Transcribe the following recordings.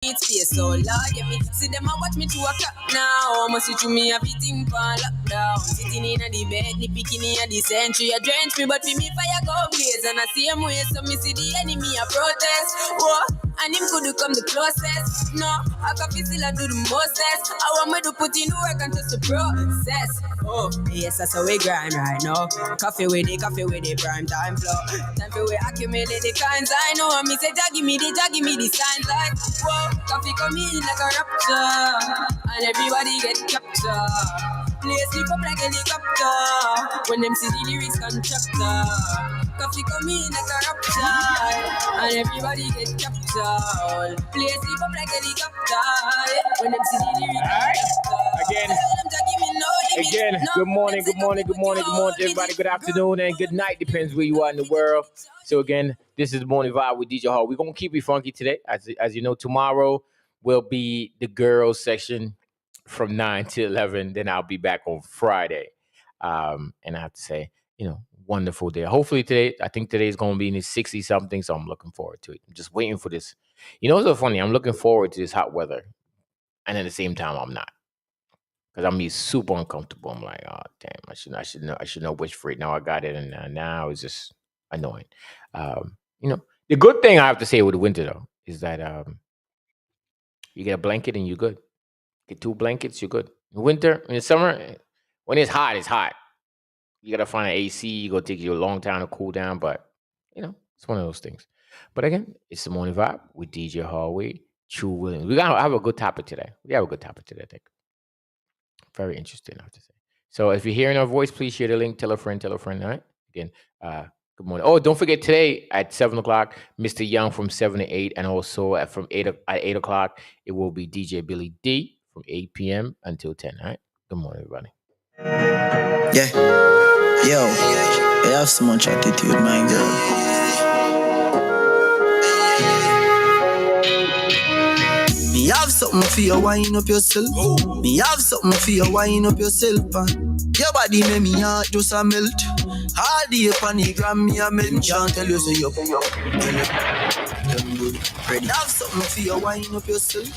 It's space so Lord, yeah, me see them a watch me to a clock now. Must see to me a beating for lockdown. Sitting in a the bed, the bikini a the century a drench me, but for me fire go blaze and I see him way, so me see the enemy a protest. Whoa, and him could come the closest. No, I can feel still I do the mostest. I want me to put in work and just the process. Oh, yes, that's how we grind right now. Coffee with the prime time flow. Time for we accumulate the kinds I know. And me say, give me the signs like, whoa, coffee come in like a rapture. And everybody get captured. Play sleep up like helicopter. When them see the lyrics contractor. Coffee come in like a rapture. And everybody get captured. Play sleep up like helicopter. When them see the lyrics contractor. Again, good morning to everybody. Good afternoon and good night. Depends where you are in the world. So again, this is the Morning Vibe with DJ Hall. We're going to keep it funky today. As you know, tomorrow will be the girls section from 9 to 11. Then I'll be back on Friday. And I have to say, wonderful day. Hopefully today, I think today is going to be in the 60 something. So I'm looking forward to it. I'm just waiting for this. It's so funny. I'm looking forward to this hot weather. And at the same time, I'm not. Because I'm being super uncomfortable. I'm like, oh damn, I should know which for it. Now I got it, and now it's just annoying. The good thing I have to say with the winter though is that you get a blanket and you're good. Get 2 blankets, you're good. In winter, in the summer, when it's hot, it's hot. You gotta find an AC. It's gonna take you a long time to cool down, but it's one of those things. But again, it's the Morning Vibe with DJ Hallway, True Williams. We gotta have a good topic today. I think. Very interesting, I have to say. So if you're hearing our voice, please share the link. Tell a friend, all right? Again, good morning. Oh, don't forget today at 7 o'clock, Mr. Young from 7 to 8. And also at 8 o'clock, it will be DJ Billy D from 8 p.m. until 10, all right? Good morning, everybody. Yeah. Yo, I have so much attitude, my girl. Me have something for you, wind up yourself. Me have something for you, wind up yourself. Your body make me heart just a melt. All the panigram me a mention. Tell you say you ready. Have something for you, wind up yourself.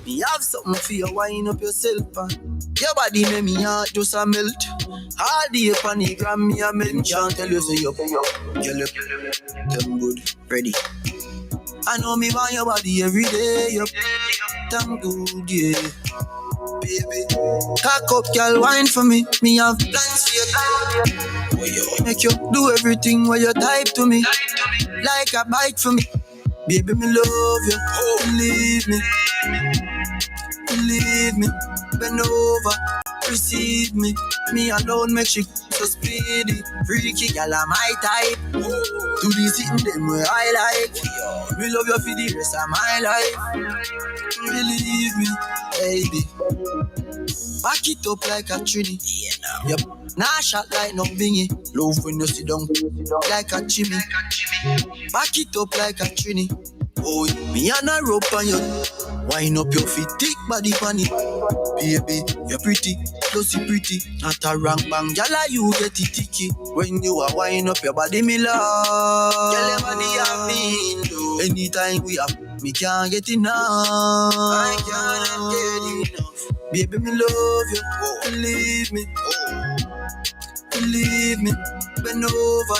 Me have something for you, wind up yourself. Your body make me heart just a melt. All the panigram me a mention. Tell you say you look good, ready. I know me want your body every day, yup. Damn good, yeah. Baby, cock up, girl, wine for me. Me have plans for you. Make you do everything while you type to me. Like a bite for me. Baby, me love you. Believe me. Bend over, receive me. Me alone make she so speedy. Freaky, girl, I'm my type. Do this in them where I like. Me love you for the rest of my life. Believe me, baby. Back it up like a trini. Yep. Nah shot like no bingy. Love when you sit down like a chimney. Back it up like a trini. Oh, me and a rope on you. Wind up your feet, thick body funny. Baby, you're pretty, close pretty. Not a rank bang, gyal, you get it ticky. When you are wind up your body, me love. Gyal, your body have been do. Anytime we have, me can't get enough. I can't get enough. Baby, me love you, believe me, bend over,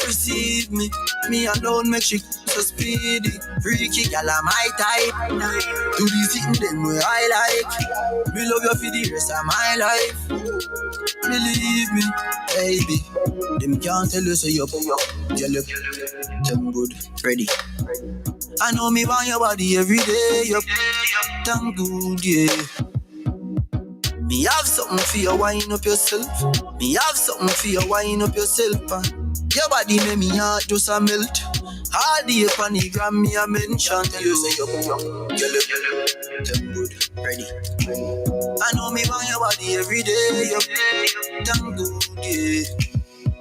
receive me. Me alone make she so speedy. Freaky, girl, I'm my type. Do this in them where I like. Me love you for the rest of my life. Believe me, baby. Them can't tell you so you good, ready. I know me want your body every day, yup. Damn good, yeah. Me have something for you, wind up yourself. Me have something for you, wind up yourself. Your body make me heart just a melt. All the panigram me a mention. Tell you say you look good, ready. I know me want your body every day, yup. Damn good, yeah.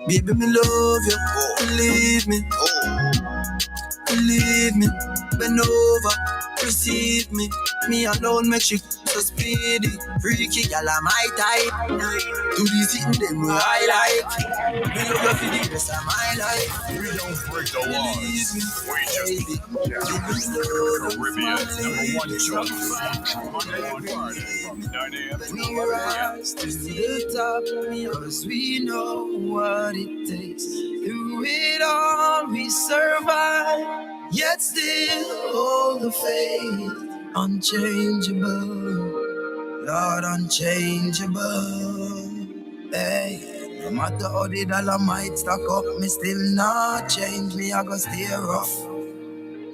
Baby, me love you, believe me. Bend over, receive me. Me alone make she so speedy. Freaky gal are my type. Do this thing them where I like. Me love you for the rest of my life. We don't break the laws. We just Caribbean #1 choice. Monday to Friday from 9 a.m. to 11 rise to the top, cause we know what it takes. Through it all we survive, yet still hold the faith. Unchangeable, Lord, unchangeable. Hey, no matter how the dollar might stack up, me still not change. Me I go stay rough.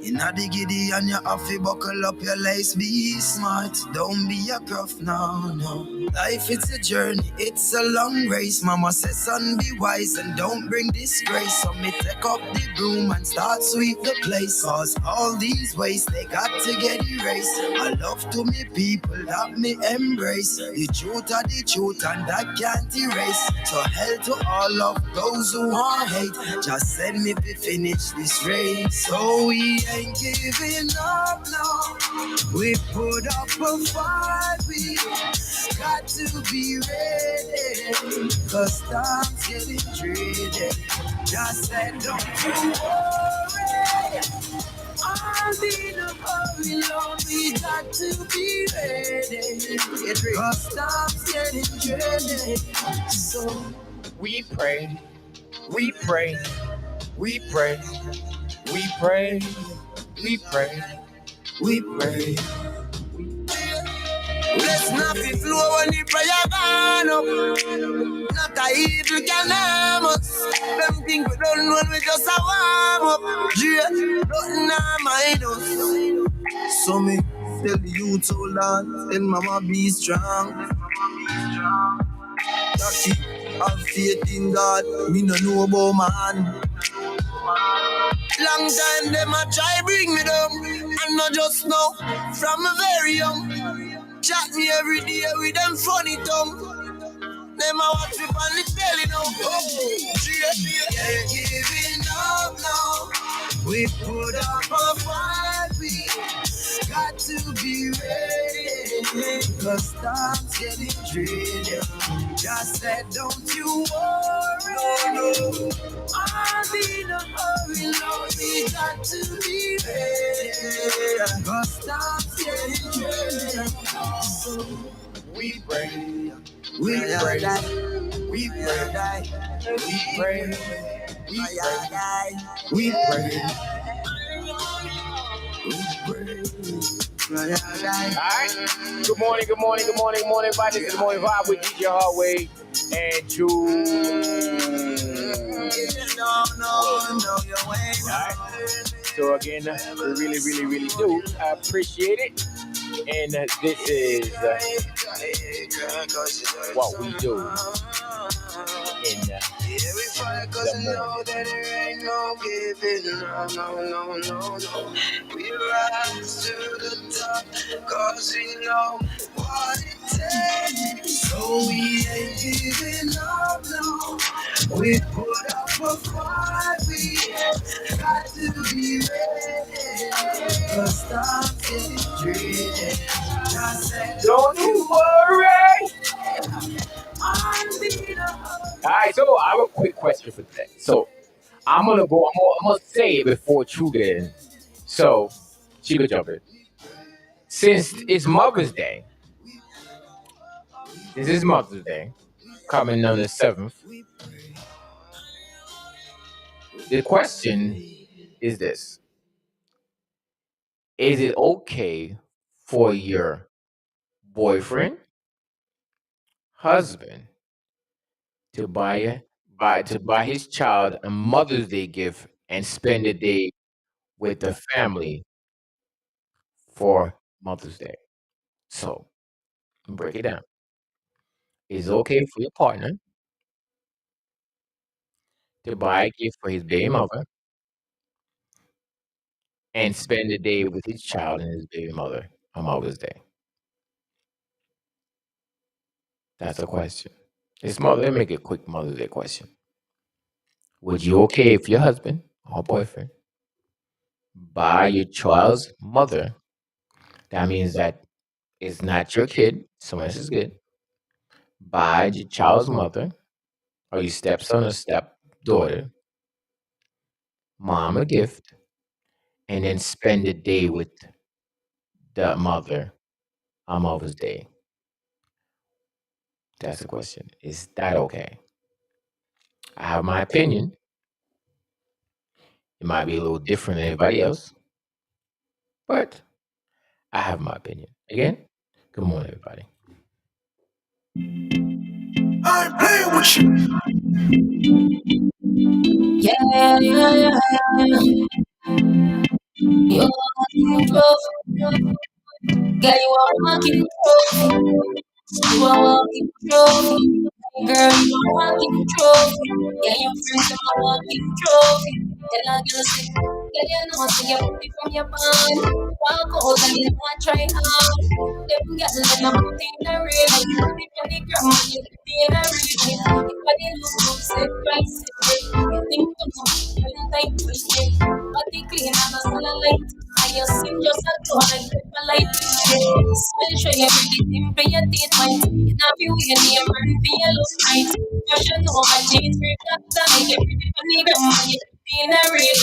In a diggity and you have to buckle up your lace. Be smart, don't be a gruff, no. Life it's a journey, it's a long race. Mama says son be wise and don't bring disgrace. So me take up the broom and start sweep the place. Cause all these ways they got to get erased. I love to me people that me embrace. The truth are the truth and that can't erase. So hell to all of those who want hate. Just send me to finish this race. So we ain't giving up now. We put up a fight. We got to be ready. Cause time's getting dreaded. Just said don't you worry. I'll be the hurry, Lord. We got to be ready. Cause time's getting dreaded. So We pray, we pray, we pray, we pray, we pray, we pray. let's not be flow when the prayer gone up. Not a evil can harm us. Them think we don't know we just a warm up. Yeah, nothing a mind us. So me tell the youth hold on, tell mama be strong. Jackie, have faith in God. Me no know about man. Long time them a try bring me down, and not just now. From a very young, chat me every day with them funny tongue. Them a watch me on the belly now. Yeah, giving up now. We put up a fight. We got to be ready. Cause time's getting dreaded. Just said, don't you worry. No. I'll be in a hurry, Lord. We got to be ready. Cause time's getting dreaded. So We pray, we pray, we pray, we pray, we we pray. Alright. Good morning, good morning, good morning, good morning, everybody. This is the Morning Vibe with DJ Hardway and Drew. Alright. So again, we really, really, really do appreciate it. And this is what we do in the morning. We rise to the top, cause we know what it takes. So we ain't giving up, no. We put up a fight, we got to be ready. Cause time's getting dreaded. Just said, Don't you worry. Alright, so I have a quick question for today. So I'm gonna say it before True get in. So she could jump in. Since it's Mother's Day, coming on the 7th. The question is this: is it okay for your boyfriend, husband, to buy his child a Mother's Day gift and spend the day with the family for Mother's Day? So break it down. Is it okay for your partner to buy a gift for his baby mother and spend the day with his child and his baby mother on Mother's Day? That's a question. Let me make it a quick Mother's Day question. Would you okay if your husband or boyfriend buy your child's mother that means that it's not your kid, someone else's kid. Buy your child's mother or your stepson or stepdaughter, mom a gift, and then spend the day with the mother on Mother's Day. That's the question. Is that okay? I have my opinion. It might be a little different than everybody else, but I have my opinion. Again, good morning, everybody. I ain't playing with you. Yeah, yeah, yeah, yeah. You're walking trophy. Girl, you are walking trophy. You are walking trophy. Girl, you are walking trophy. Yeah, your friends are walking trophy. Tell a girl, say, girl, you know, say you're pretty from your band. Walk out and you not try hard. Them girls, them a put in the real. You pretty from the ground, you pretty in the real. If I didn't look good, say, price it. You think to know, when time to stay. Body clean, I'm a sunlight. I just sing just a tone like pepper light. Smile, show you everything, pay your teeth, mind. You not be weird, me, I'm burning for your look right. Fashion over jeans, free that time. Get pretty from the ground, you pretty in a real.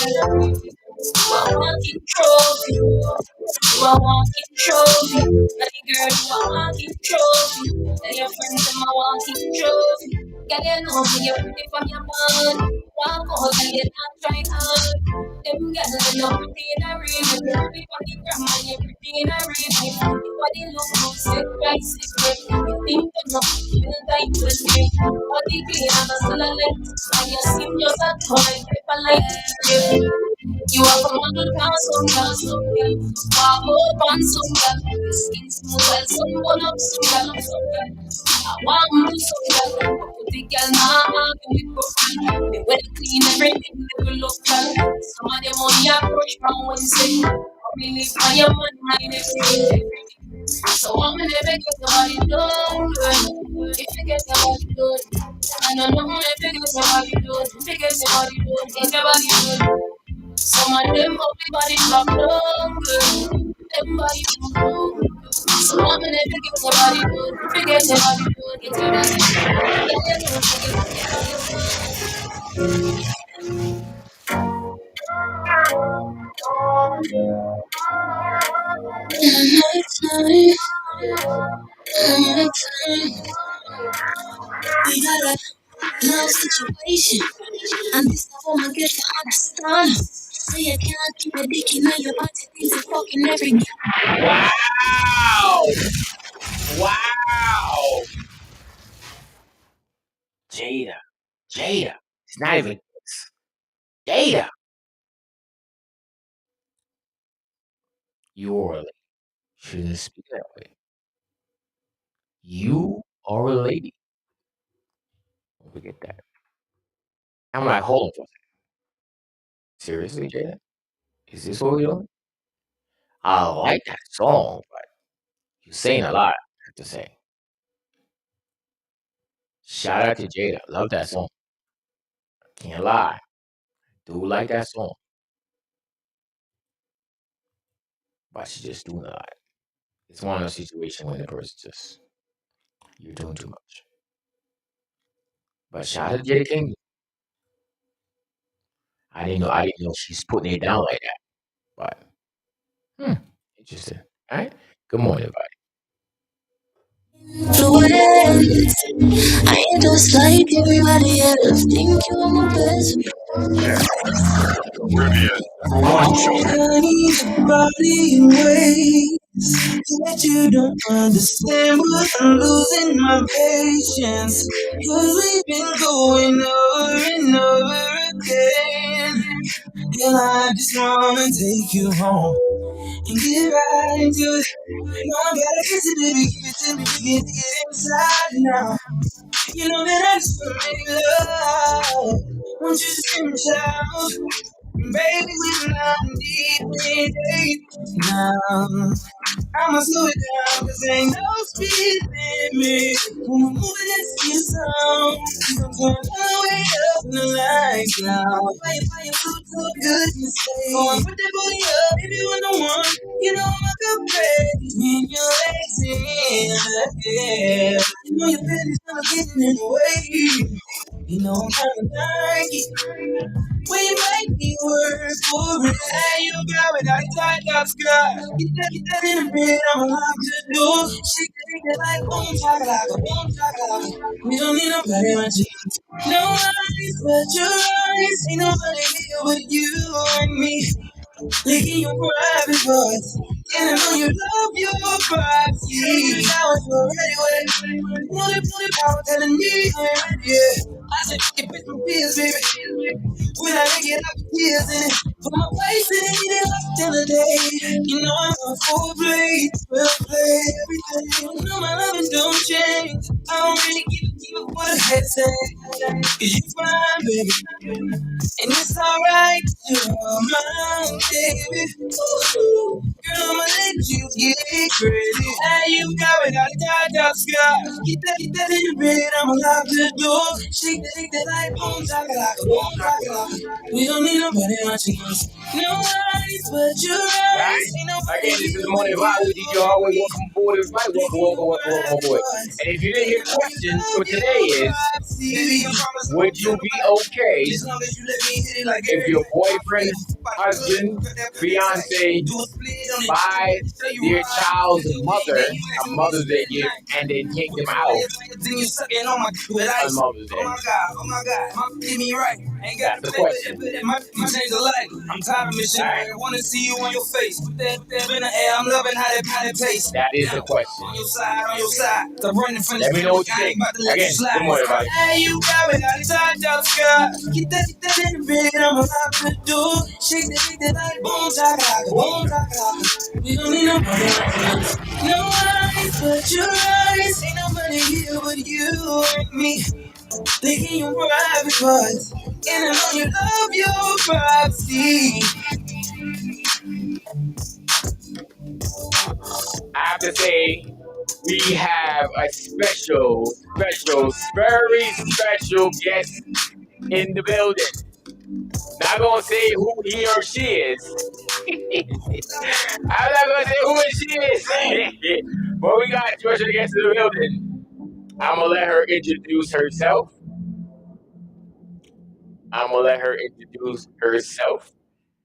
You are walking trophy. You are walking trophy. Money girl, you are walking trophy. Tell your friends I'm a walking trophy. Girl, you know me, you're pretty from your band. Walk out and you not try hard. Them girls, they know pretty in a real. You're pretty from the grandma, you're pretty in a real. Your body look good, sick, right, sick, sick. You think you know, feel like you stay. Body clean, I'm a sunlight. And your skin just a toy, paper like. You are from another town, some girl, some girl. Walk up on some girl. Your skin smooth, well, some bun up, some girl, some girl. I want to some girl. Put the girl now, give me profile. Me well clean, everything they will look well. Some of them only approach from Wednesday. Really fire man, mind everything. So I'm gonna never get nobody done, girl. If you get nobody done, I don't know if you get nobody done. If you get nobody done, get nobody done. Some of them body drop down, girl. Them body drop down. So I'm gonna get your body good. Forget your body good. Get your body we got a love situation, and this time I'ma get to understand. Say you can't keep a dick in your body, things are fucking every day. Wow! Wow! Jada. It's not even Jada. You are a lady. Shouldn't speak that way. You are a lady. Don't forget that. I'm like, hold on for a second. Seriously, Jada? Is this what we're doing? I like that song, but you're saying a lot, I have to say. Shout out to Jada. Love that song. Can't lie. Do like that song. But she's just doing a lot. It's one of those situations when the person just, you're doing too much. But shout out to Jada King. I didn't know she's putting it down like that. But interesting. All right. Good morning, everybody. Influence. I ain't just like everybody else. Think you're my best. Caribbean number one choice. I need your body in ways that you don't understand, but I'm losing my patience. Cause we've been going over and over again. Girl, I just wanna take you home and get right into it. No, I gotta kiss it, baby, give it to me, get inside now. You know that I just wanna make love. Want you to scream and shout, baby, we're not deep in it now. I'ma slow it down, cause ain't no speed limit. When I'm moving that speed zone, I'm going all the way up in the lights now. Why you so good to say? Oh, I put that booty up, baby, when I want. You know I'm a good baby. When your legs in the air, you know your body's gonna get in the way. You know I'm kinda like it. We might be worth for it. Hey, you got it, I thought that's good. Get that in the bed, I'm allowed to do. Shake it like boom, chakalaka, boom, chakalaka. We don't need nobody watching. No eyes but your eyes. Ain't nobody here but you and me. Licking your private parts. And I know you love your privacy. Now it's already wet. Wanna power telling me I'm ready. Yeah. I said, you can put some pills, baby. When I make it, I put tears in it. Put my face in it, need it like the other day. You know I'm a full play, well play everything. You know my loving don't change. I don't really give a what a head say. Cause you fine, baby. And it's alright, you're mine, baby. Ooh, girl, I'ma let you get crazy. Hey, you got it, I got Scott. Get that in the bed, I'ma lock the door. Shake that like boom, chakalaka, boom, chakalaka. We don't need nobody watching us. No eyes but your Right? eyes. Ain't nobody Again, this is here the but morning vibe with DJ you. Hallway. Welcome aboard, everybody. Welcome aboard. And if you didn't hear the question for today is, would you be okay if your boyfriend, husband, fiance buys their child's mother a Mother's Day gift and then take them out on Mother's Day? Oh my God, get me right. Ain't got That's to the play with question. it, might change a life. I'm tired of mission. I wanna see you on your face. Put that in the air. I'm loving how that tastes. That is the question. On your side. I'm running from this. Let me know what you I think. ain't about to let you Again, slide. good morning, everybody. Hey, you got me outside your sky. Get that in the bed. I'm about to do. Shake that like boom, chakalaka, boom, chakalaka. We don't need nobody else. No eyes but your eyes. Ain't nobody here but you and me. Licking your private parts. And I know you love your privacy. I have to say, we have a very special guest in the building. Not gonna say who he or she is. I'm not gonna say who she is. But we got a special guest in the building. I'm gonna let her introduce herself.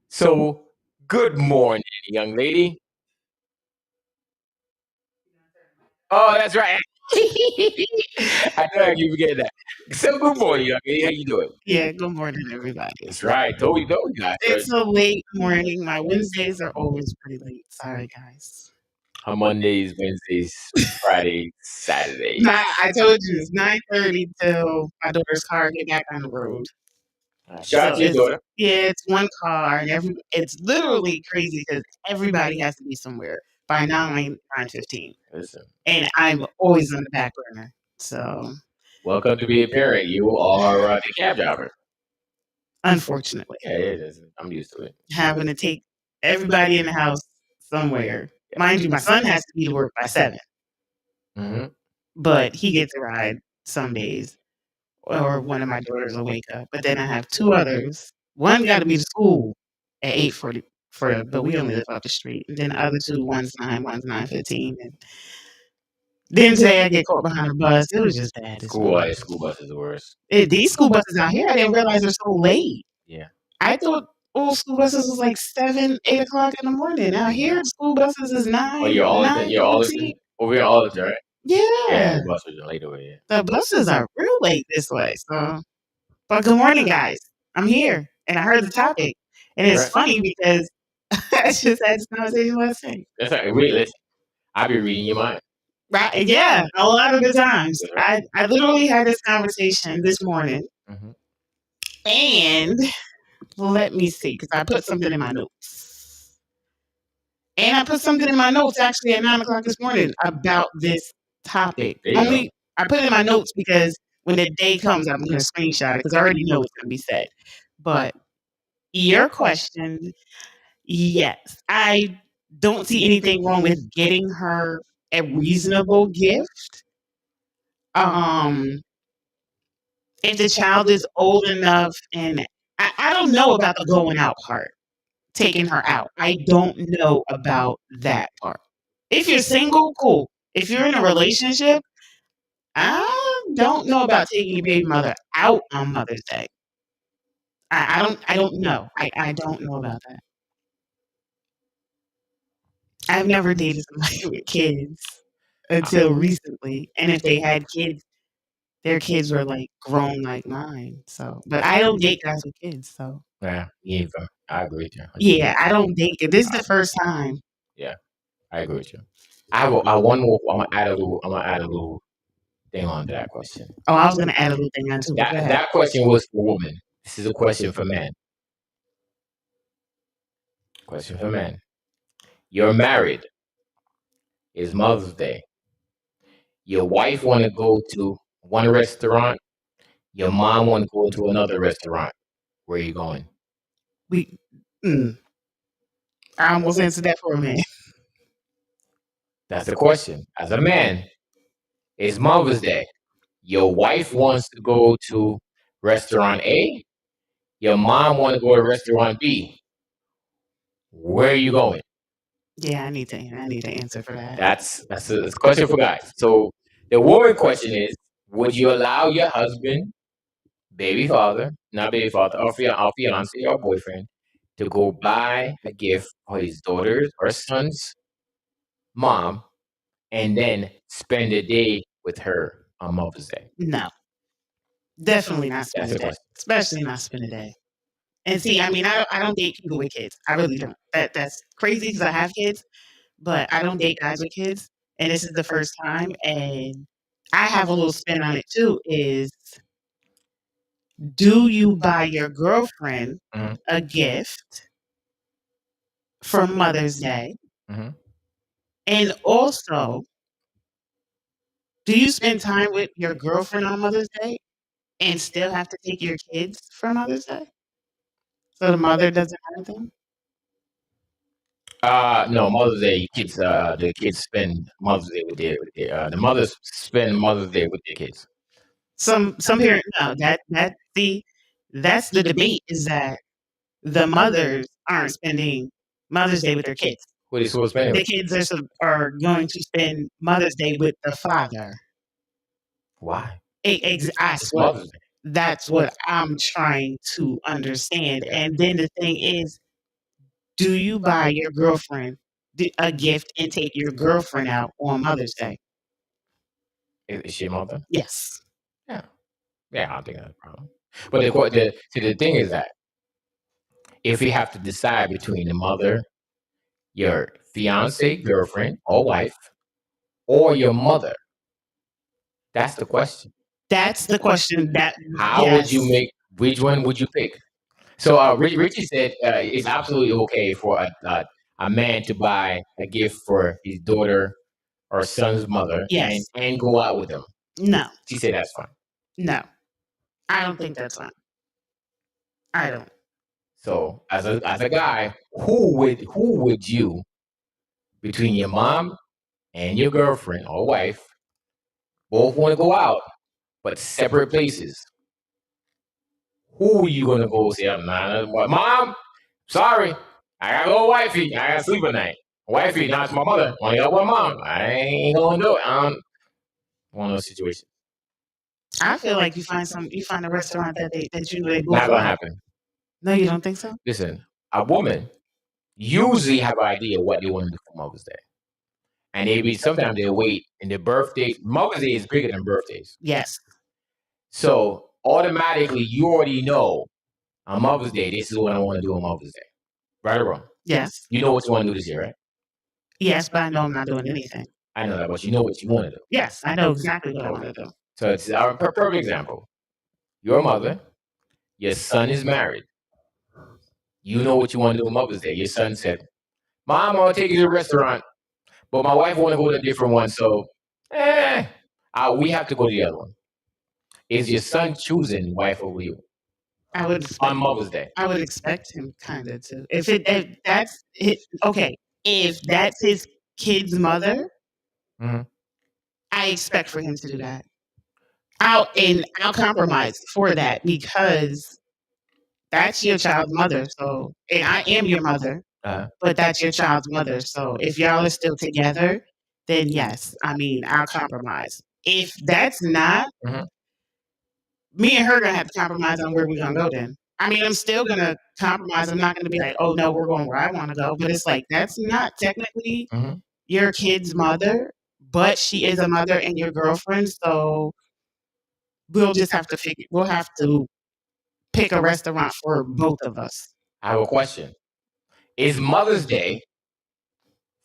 So, good morning, young lady. Oh, that's right. I know I keep forgetting that. So, good morning, young lady. How you doing? Yeah, good morning, everybody. That's right. Told you guys. It's a late morning. My Wednesdays are always pretty late. Sorry, guys. On Mondays, Wednesdays, Fridays, Saturdays. I told you it's 9:30 till my daughter's car get back on the road. Shout out to your daughter. Yeah, it's one car, and it's literally crazy because everybody has to be somewhere by 9:15. Listen, And I'm always on the back burner. So, welcome to be a parent. You are the cab driver. unfortunately, Yeah, it is. I'm used to it. having to take everybody in the house somewhere. Mind you, my son has to be to work by 7. Mm-hmm. But he gets a ride some days, or one of my daughters will wake up. But then I have 2 others. One got to be to school at 8:40 but we only live up the street. And then the other 2, one's 9, one's 9:15. And then today I get caught behind a bus. It was just bad. School bus is the worst. These school buses out here, I didn't realize they're so late. Yeah. I thought old school buses was like 7, 8 o'clock in the morning. Out here, school buses is 9. Oh, you're all over here, all right? Yeah. Yeah, the buses are late over here. The buses are real late this way. So, but good morning, guys. I'm here, and I heard the topic, and it's funny because I just had this conversation last night. That's right. Wait, listen. I'll be reading your mind. Right? Yeah, a lot of the times. I literally had this conversation this morning, and let me see, because I put something in my notes. And I put something in my notes actually at 9 o'clock this morning about this topic. I put it in my notes because when the day comes, I'm going to screenshot it because I already know what's going to be said. But your question, yes, I don't see anything wrong with getting her a reasonable gift. If the child is old enough, and I don't know about the going out part, taking her out. I don't know about that part. If you're single, cool. If you're in a relationship, I don't know about taking your baby mother out on Mother's Day. I don't know. I don't know about that. I've never dated somebody with kids until recently. And if they had kids, their kids were like grown like mine. So, but I don't date guys with kids. So, Yeah, either. I agree with you. yeah, I don't date. This is the first time. Yeah, I agree with you. I have one more. I'm gonna add a little thing on to that question. Oh, I was gonna add a little thing onto it. That question was for women. This is a question for men. Question for men. You're married. It's Mother's Day. Your wife want to go to one restaurant. Your mom want to go to another restaurant. Where are you going? I almost answered that for a man. That's the question. As a man, it's Mother's Day. Your wife wants to go to restaurant A. Your mom want to go to restaurant B. Where are you going? Yeah, I need to answer for that. That's a question for guys. So the woman question is: would you allow your husband, baby father, not baby father, or fiance or boyfriend, to go buy a gift for his daughter's or son's mom, and then spend a day with her on Mother's Day? No, definitely not spend That's a the day. question. Especially not spend a day. And see, I mean, I don't date people with kids. I really don't. That's crazy because I have kids, but I don't date guys with kids. And this is the first time. And I have a little spin on it too. Is do you buy your girlfriend a gift for Mother's Day? And also, do you spend time with your girlfriend on Mother's Day and still have to take your kids for Mother's Day? So the mother doesn't have them? No, Mother's Day kids. The kids spend Mother's Day with their the mothers spend Mother's Day with their kids. Some parents no, that's the debate is that the mothers aren't spending Mother's Day with their kids. What are they supposed to spend? The kids are going to spend Mother's Day with the father. Why? That's what I'm trying to understand. And then the thing is, do you buy your girlfriend a gift and take your girlfriend out on Mother's Day? Is she a mother? Yes. Yeah. Yeah, I don't think that's a problem. But the thing is that if you have to decide between the mother, your fiance, girlfriend, or wife, or your mother, that's the question. That's the question. How would you make? Which one would you pick? So Richie said it's absolutely okay for a man to buy a gift for his daughter or son's mother and go out with them. No. She said that's fine. No. I don't think that's fine. I don't. So as a guy, who would you, between your mom and your girlfriend or wife, both want to go out, but separate places? Who are you gonna go see? Mom, sorry, I gotta go with wifey. I gotta sleep at night. Wifey, not my mother. Only got one mom. I ain't gonna do it. One of those situations. I feel like you find a restaurant that you know they both not gonna happen. No, you don't think so? Listen, a woman usually have an idea what they want to do for Mother's Day. And sometimes they wait in their birthday. Mother's Day is bigger than birthdays. Yes. So automatically you already know on Mother's Day, this is what I want to do on Mother's Day. Right or wrong? Yes. You know what you want to do this year, right? Yes, but I know I'm not doing anything. I know that, but you know what you want to do. Yes, I know exactly what I want to do. So it's our perfect example. Your mother, your son is married. You know what you want to do on Mother's Day. Your son said, Mom, I want to take you to a restaurant, but my wife want to go to a different one, so we have to go to the other one. Is your son choosing wife over you? I would on Mother's Day. I would expect him kind of to. If that's it, okay. if that's his kid's mother, Mhm. I expect for him to do that. I'll compromise for that because that's your child's mother. So, and I am your mother, but that's your child's mother. So, if y'all are still together, then yes, I mean, I'll compromise. If that's not, Mhm. me and her gonna have to compromise on where we're gonna go. Then, I mean, I'm still gonna compromise. I'm not gonna be like, oh no, we're going where I want to go. But it's like that's not technically Mhm. your kid's mother, but she is a mother and your girlfriend. So we'll just have to figure. We'll have to pick a restaurant for both of us. I have a question. Is Mother's Day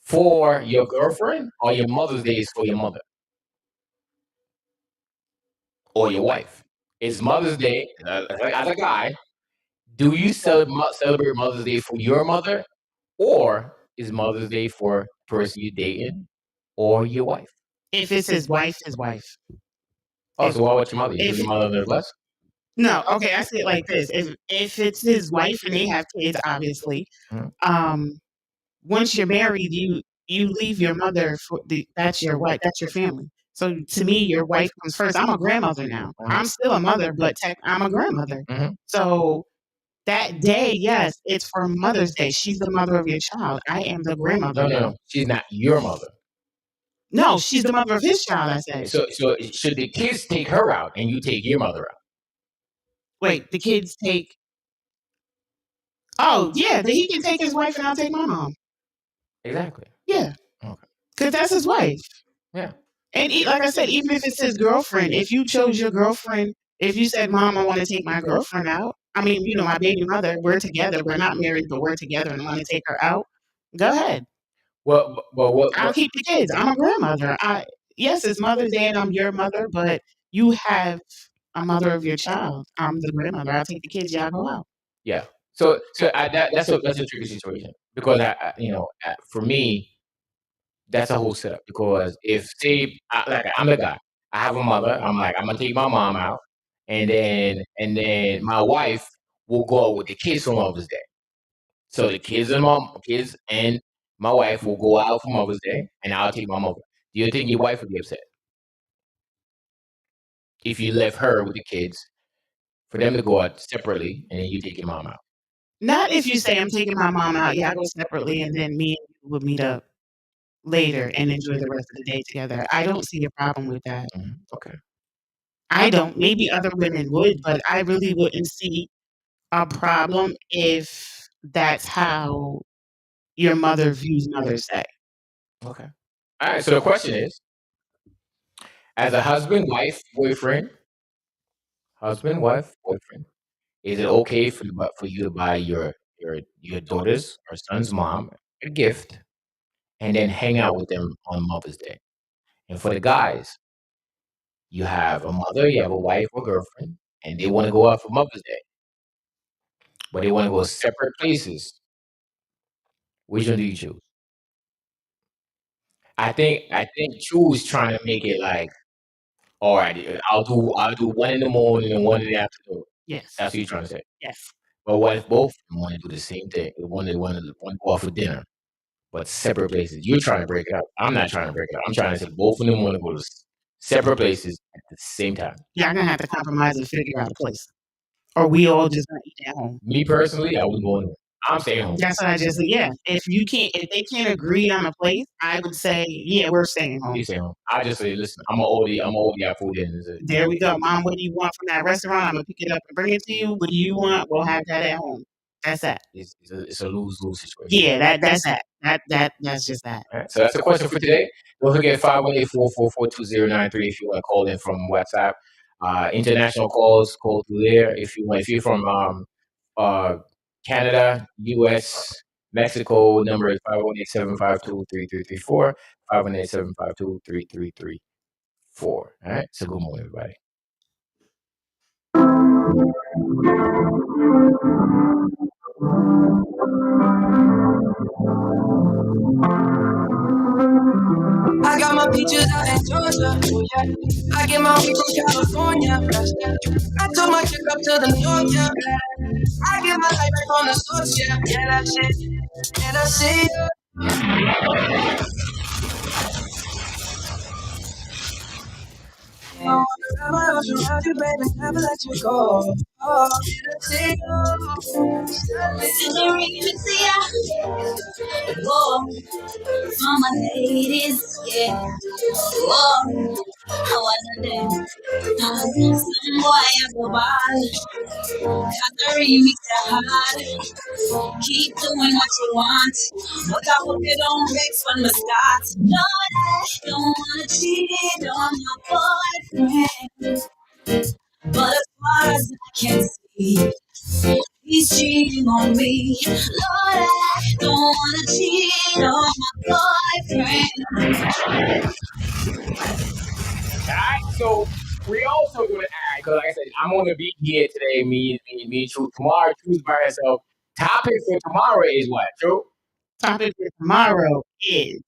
for your girlfriend or your Mother's Day is for your mother? Or your wife? Is Mother's Day, as a guy, do you celebrate Mother's Day for your mother? Or is Mother's Day for the person you're dating or your wife? If it's his wife, his wife. Oh, so why with your mother? You If- think your mother is less? No, okay, I see it like this. If it's his wife and they have kids, obviously, Mhm. Once you're married, you leave your mother for that's your wife, that's your family. So to me, your wife comes first. I'm a grandmother now. I'm still a mother, but I'm a grandmother. Mhm. So that day, yes, it's for Mother's Day. She's the mother of your child. I am the grandmother. No. She's not your mother. No, she's the mother of his child, I said. So should the kids take her out and you take your mother out? Wait, the kids take. Oh, yeah, he can take his wife and I'll take my mom. Exactly. Yeah. Okay. Because that's his wife. Yeah. And like I said, even if it's his girlfriend, if you chose your girlfriend, if you said, Mom, I want to take my girlfriend out, I mean, my baby mother, we're together. We're not married, but we're together and I want to take her out, go ahead. Well, I'll keep the kids. I'm a grandmother. Yes, it's Mother's Day and I'm your mother, but you have a mother of your child. I'm the grandmother. I'll take the kids. Y'all go out. yeah. So that's a tricky situation because for me, that's a whole setup because if say I'm the guy, I have a mother, I'm like I'm gonna take my mom out, and then my wife will go out with the kids for Mother's Day. So the kids and my wife will go out for Mother's Day, and I'll take my mother. Do you think your wife would be upset if you left her with the kids for them to go out separately, and then you take your mom out? Not if you say I'm taking my mom out. Yeah, I go separately, and then me and you would meet up later and enjoy the rest of the day together. I don't see a problem with that. Okay. I don't. Maybe other women would, but I really wouldn't see a problem if that's how your mother views Mother's Day. Okay. All right. So the question is, as a husband, wife, boyfriend, is it okay for you to buy your daughter's or son's mom a gift and then hang out with them on Mother's Day? And for the guys, you have a mother, you have a wife or girlfriend, and they want to go out for Mother's Day, but they want to go separate places. Which one do you choose? I think choose trying to make it like, all right, I'll do one in the morning and one in the afternoon. Yes. That's what you're trying to say. Yes. But what if both of them want to do the same thing? They want to go out for dinner, but separate places. You're trying to break it up. I'm not trying to break it up. I'm trying to say both of them want to go to separate places at the same time. Yeah, I'm gonna have to compromise and figure out a place, or we all just gonna eat at home. Me personally, I wouldn't go anywhere. I'm staying home. That's what I just said. Yeah, if they can't agree on a place, I would say, yeah, we're staying home. You stay home. I just say, listen, I'm an oldie. I food in. There we go, Mom. What do you want from that restaurant? I'm gonna pick it up and bring it to you. What do you want? We'll have that at home. That's that. It's a lose-lose situation. Yeah, that's that. That's just that. All right, so that's the question for today. Don't forget 518-444-2093 if you want to call in from WhatsApp. International calls, call through there. If you're from Canada, US, Mexico, number is 518-752-3334, 518-752-3334. All right, so good morning, everybody. I got my peaches out in Georgia, oh yeah. I get my weed from California, I took my chick up to the north, yeah. I get my life back on the source, yeah. Yeah, that's it. And I see Around you, baby, never let you go. Oh, take Whoa, all my ladies, yeah. Whoa, how I done that. Some boy I go by, got the remix hard. Keep doing what you want, but I hope you don't vex when we start. Lord, I don't wanna cheat on my boyfriend, but as far as I can see, he's cheating on me. Lord, I don't wanna cheat on my boyfriend. All right, so we also gonna add because, like I said, I'm gonna be here today. Me, True. Tomorrow, choose by herself. Topic for tomorrow is what? True. Topic for tomorrow is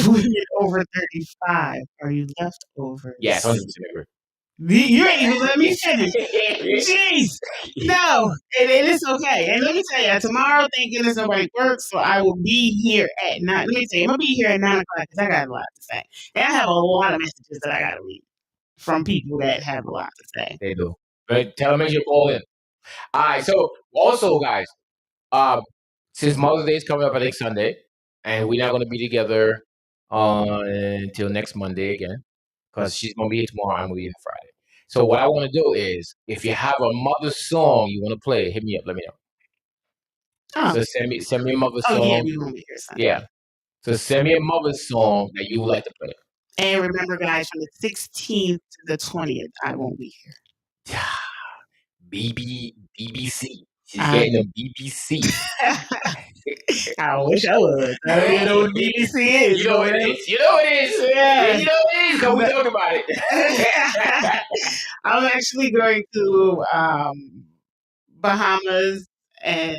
women over 35. Are you leftovers? Yes, 100% You ain't even let me finish. Jeez. No, and it's okay. And let me tell you, tomorrow, thank goodness nobody works, so I will be here at 9. Let me tell you, I'm going to be here at 9 o'clock because I got a lot to say. And I have a lot of messages that I got to read from people that have a lot to say. They do. But tell them you call in. All right. So also, guys, since Mother's Day is coming up, I think Sunday, and we're not gonna be together until next Monday again, because she's gonna be here tomorrow. I'm gonna be here Friday. So what I want to do is, if you have a mother song you want to play, hit me up. Let me know. Oh, So send me a mother song. yeah, we won't be here Sunday. Yeah. So send me a mother song that you would like to play. And remember, guys, from the 16th to the 20th, I won't be here. BBC. She's getting a BBC. I wish I would. I don't even know what BBC is. You know what it is. You know what it is. Yeah. You know what it is because we talked about it. I'm actually going to Bahamas and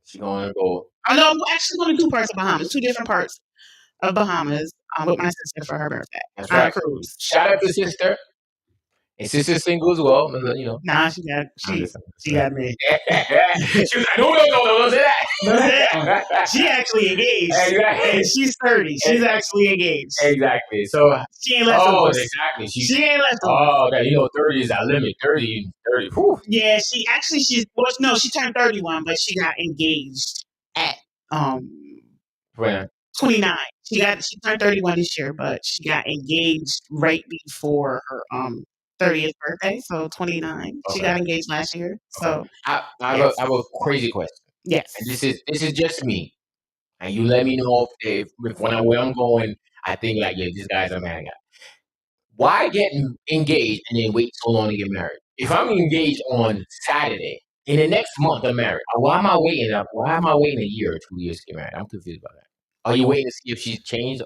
She's going to go. oh no, I'm actually going to 2 parts of Bahamas, 2 different parts of Bahamas with my sister for her birthday. That's On a right. cruise. Shout out to sister. And sister's single as well. You know. Nah, she got me. She was like, no, don't say that. Don't say that. She actually engaged. Exactly. And she's 30. She's actually engaged. Exactly. So she ain't leftovers. exactly. She ain't leftovers. Oh, okay. You know, 30 is our limit. 30. Whew. Yeah, she turned 31, but she got engaged at When? 29. She turned 31 this year, but she got engaged right before her 30th birthday, so 29. She got engaged last year. So I have a crazy question. Yes. And this is just me. And you let me know if where I'm going, I think like, yeah, this guy's a man guy. Why get engaged and then wait so long to get married? If I'm engaged on Saturday, in the next month I'm married, why am I waiting up? Why am I waiting a year or 2 years to get married? I'm confused about that. Are you waiting to see if she's changed?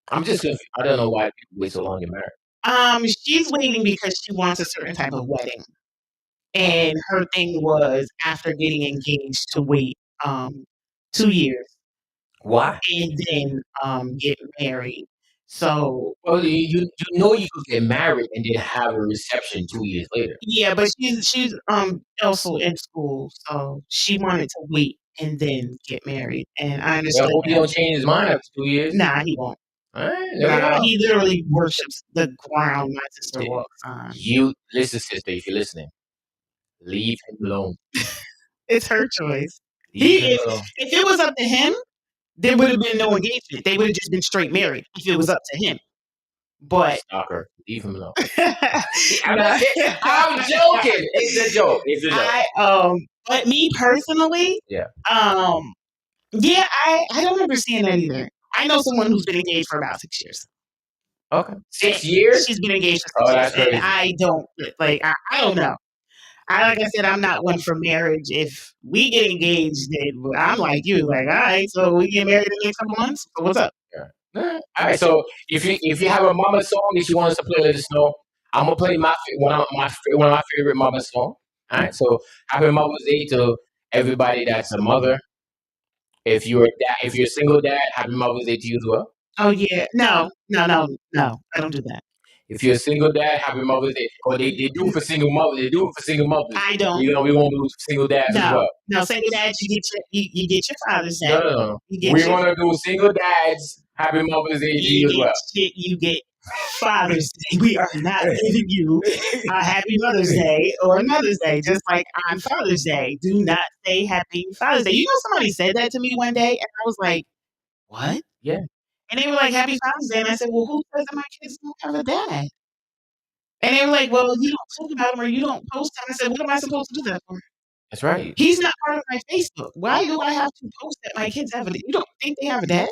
I'm just confused. I don't know why people wait so long to get married. She's waiting because she wants a certain type of wedding. And her thing was after getting engaged to wait 2 years. Why? And then get married. So well, you know you could get married and then have a reception 2 years later. Yeah, but she's also in school, so she wanted to wait and then get married. And I understand. I hope he don't change his mind after 2 years. Nah, he won't. Right, he literally worships the ground my sister walks on. You listen, sister, if you're listening, leave him alone. It's her choice. If it was up to him, there would have been no engagement. They would have just been straight married if it was up to him. But stalker, leave him alone. I'm joking. It's a joke. It's a joke. But me personally, yeah, I don't understand that either. I know someone who's been engaged for about 6 years. Okay, 6 years. She's been engaged for 6 years, and I don't I don't know. Like I said, I'm not one for marriage. If we get engaged, then I'm like you, like, all right, so we get married in the next couple months. So what's up? Yeah. All right, so if you have a mama song that you want us to play, let us know. I'm gonna play one of my favorite mama song. All right, so happy Mother's Day to everybody that's a mother. If you're if you're a single dad, happy Mother's Day to you as well. Oh yeah, no, I don't do that. If you're a single dad, happy Mother's Day. Or they do it for single mothers. They do it for single mothers. I don't. We gonna do single dads as well. No, single dads, you get your Father's Day. No. We're gonna do single dads. Happy Mother's Day to you as well. You get Father's Day. We are not giving you a Happy Mother's Day or Mother's Day. Just like on Father's Day, do not say Happy Father's Day. You know, somebody said that to me one day, and I was like, "What?" Yeah. And they were like, "Happy Father's Day," and I said, "Well, who says that my kids don't have a dad?" And they were like, "Well, you don't talk about him or you don't post him." I said, "What am I supposed to do that for?" That's right. He's not part of my Facebook. Why do I have to post that my kids have a dad? You don't think they have a dad?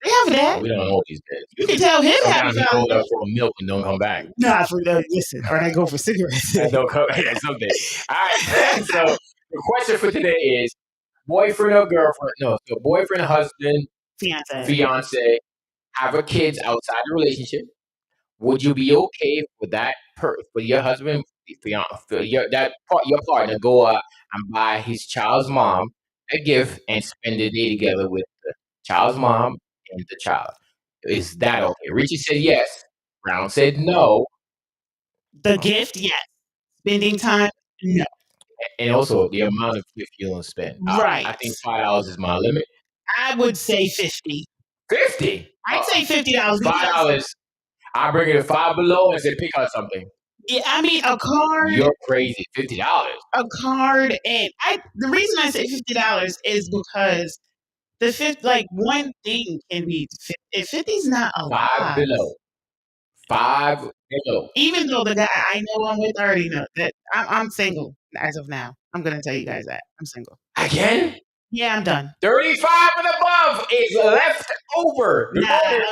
They have a dad. We don't know these days. You can tell him Sometimes Happy they Father's go Day. up for milk and don't come back. Nah, listen, or they go for cigarettes. Don't come back someday. All right. So the question for today is: boyfriend or girlfriend? No, so boyfriend, husband, fiance have a kids outside the relationship. Would you be okay for that for your husband, your partner go out and buy his child's mom a gift and spend the day together with the child's mom and the child? Is that okay? Richie said yes. Brown said no. The gift, yes. Spending time, no. And also the amount of gift you don't spend. Right. I think $5 is my limit. I would say 50. 50. I'd say $50. $5. I bring it $5 below and say pick out something. Yeah, I mean a card. You're crazy. $50. A card, and the reason I say $50 is because one thing can be 50 is not a lot. $5 below. $5 below. Even though the guy I know I'm with already know that I'm single as of now. I'm gonna tell you guys that I'm single. Again? Yeah, I'm done. 35 and above is left over. Good morning,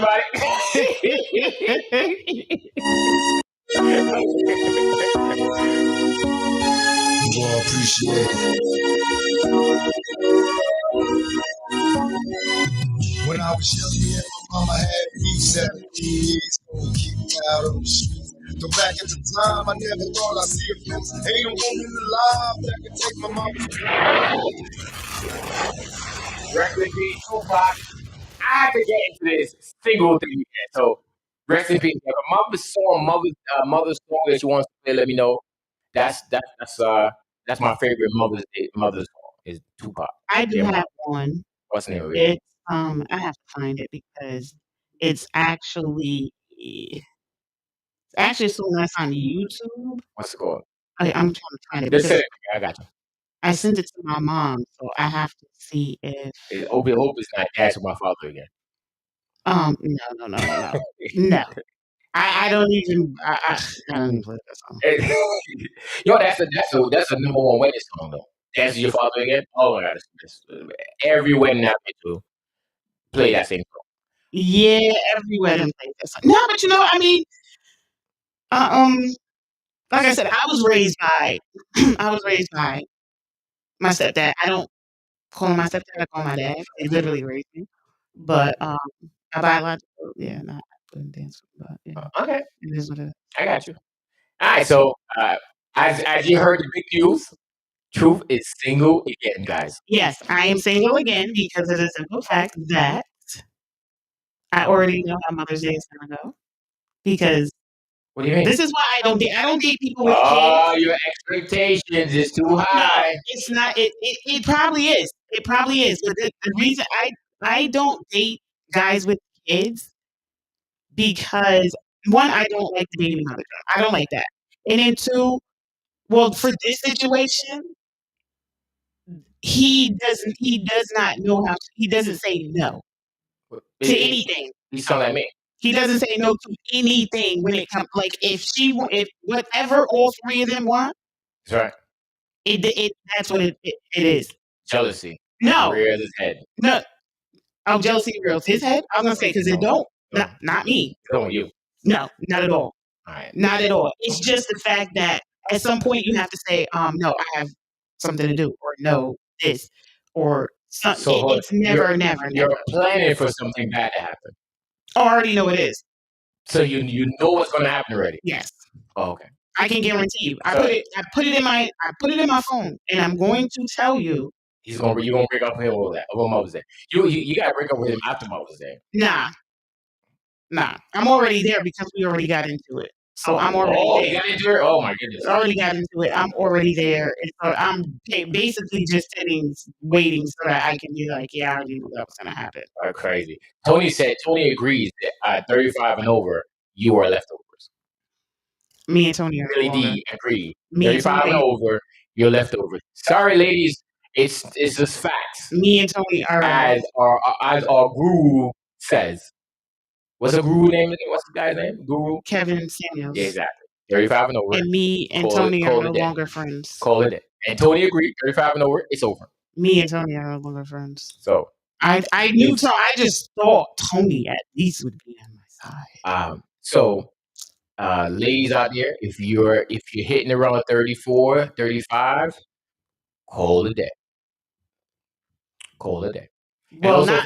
Well, appreciate it. When I was young, me and my mama had me 17 years old, kicked out on the streets. Though back at the time, I never thought I'd see a fence. Ain't a woman alive that could take my mama's Rest in peace, Tupac. I have to get into this single thing again. So, rest in peace. If a mother's song that you want to play, let me know. That's my favorite mother's song is Tupac. I do have one. What's the name of it? It's I have to find it because it's actually a song that's on YouTube. What's it called? I'm trying to find it. Just say it. I got you. I sent it to my mom, so I have to see if. Hope it's not Dash with my father again. No. No. I don't even. I don't even play that song. Yo, that's a number one wedding song though. That's your father again. Oh my God, every wedding I've been to play that same song. Yeah, every wedding plays that song. No, but I mean, like I said, I was raised by my stepdad. I don't call him my stepdad. I call him my dad. He literally raised me. But a biological, yeah, not putting dance, but yeah. Okay, it is what it is. I got you. All right, so as you heard the big news, Truth is single again, guys. Yes, I am single again because of the simple fact that I already know how Mother's Day is gonna go. Because what do you mean? This is why I don't date people with kids. Oh, your expectations is too high. No, it's not. It probably is. It probably is. But the reason I don't date guys with kids because one, I don't like the baby mother. I don't like that. And then two, well, for this situation, he does not know how. He doesn't say no to anything. You sound like me. He doesn't say no to anything when it comes. Like if whatever all three of them want, that's right. That's what it is. Jealousy. No. Rears his head. No. Oh, jealousy rears his head? I was gonna say because it don't. Not me. Don't you? No, not at all. All right. Not at all. It's just the fact that at some point you have to say, no, I have something to do, or no, this, or something. So it's never. You're planning for something bad to happen. I already know it is. So you know what's going to happen already. Yes. Oh, okay. I can guarantee you. I put it in my phone, and I'm going to tell you. You're gonna break up with him over Mother's Day. You gotta break up with him after Mother's Day. Nah. Nah, I'm already there because we already got into it. So I'm already You there. got into it? Oh my goodness. I already got into it. I'm already there. And so I'm basically just sitting, waiting so that I can be like, yeah, I already knew that was going to happen. Crazy. Tony agrees that at 35 and over, you are leftovers. Me and Tony are Billy no longer. D agreed. Me and 35 and Tony, over, you're leftovers. Sorry, ladies. It's just facts. me and Tony are. As our guru says. What's the guru name again? What's the guy's name? Guru? Kevin Samuels. Yeah, exactly. 35 and over. And me and Call Tony are no it a day. longer friends. Call it a day. And Tony agreed. 35 and over, it's over. Me and Tony are no longer friends. So I knew Tony. I just thought Tony at least would be on my side. So ladies out there, if you're hitting around 34, 35, call it a day. Call it a day. Well, also,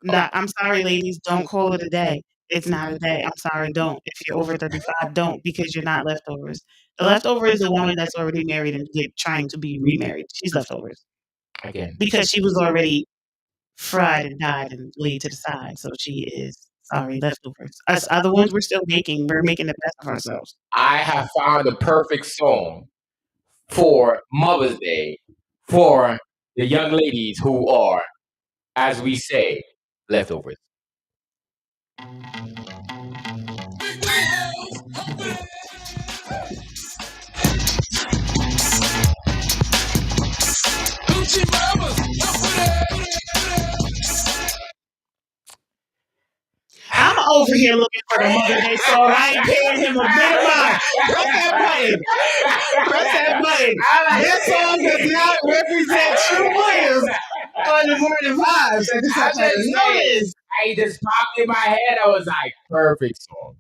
not. I'm sorry, ladies. Don't call it a day. It's not a day. I'm sorry. Don't. If you're over 35, don't, because you're not leftovers. The leftover is a woman that's already married and trying to be remarried. She's leftovers. Again. Because she was already fried and died and laid to the side. So she is, sorry, leftovers. Us other ones, we're still making. We're making the best of ourselves. I have found the perfect song for Mother's Day for the young ladies who are, as we say, leftovers. I'm over here looking for the Mother Day song. I ain't paying him a bit of mind. Press that button. Press that button. This song does not represent True Williams on the Morning Vibes. I just have to notice. I just popped in my head. I was like, perfect song.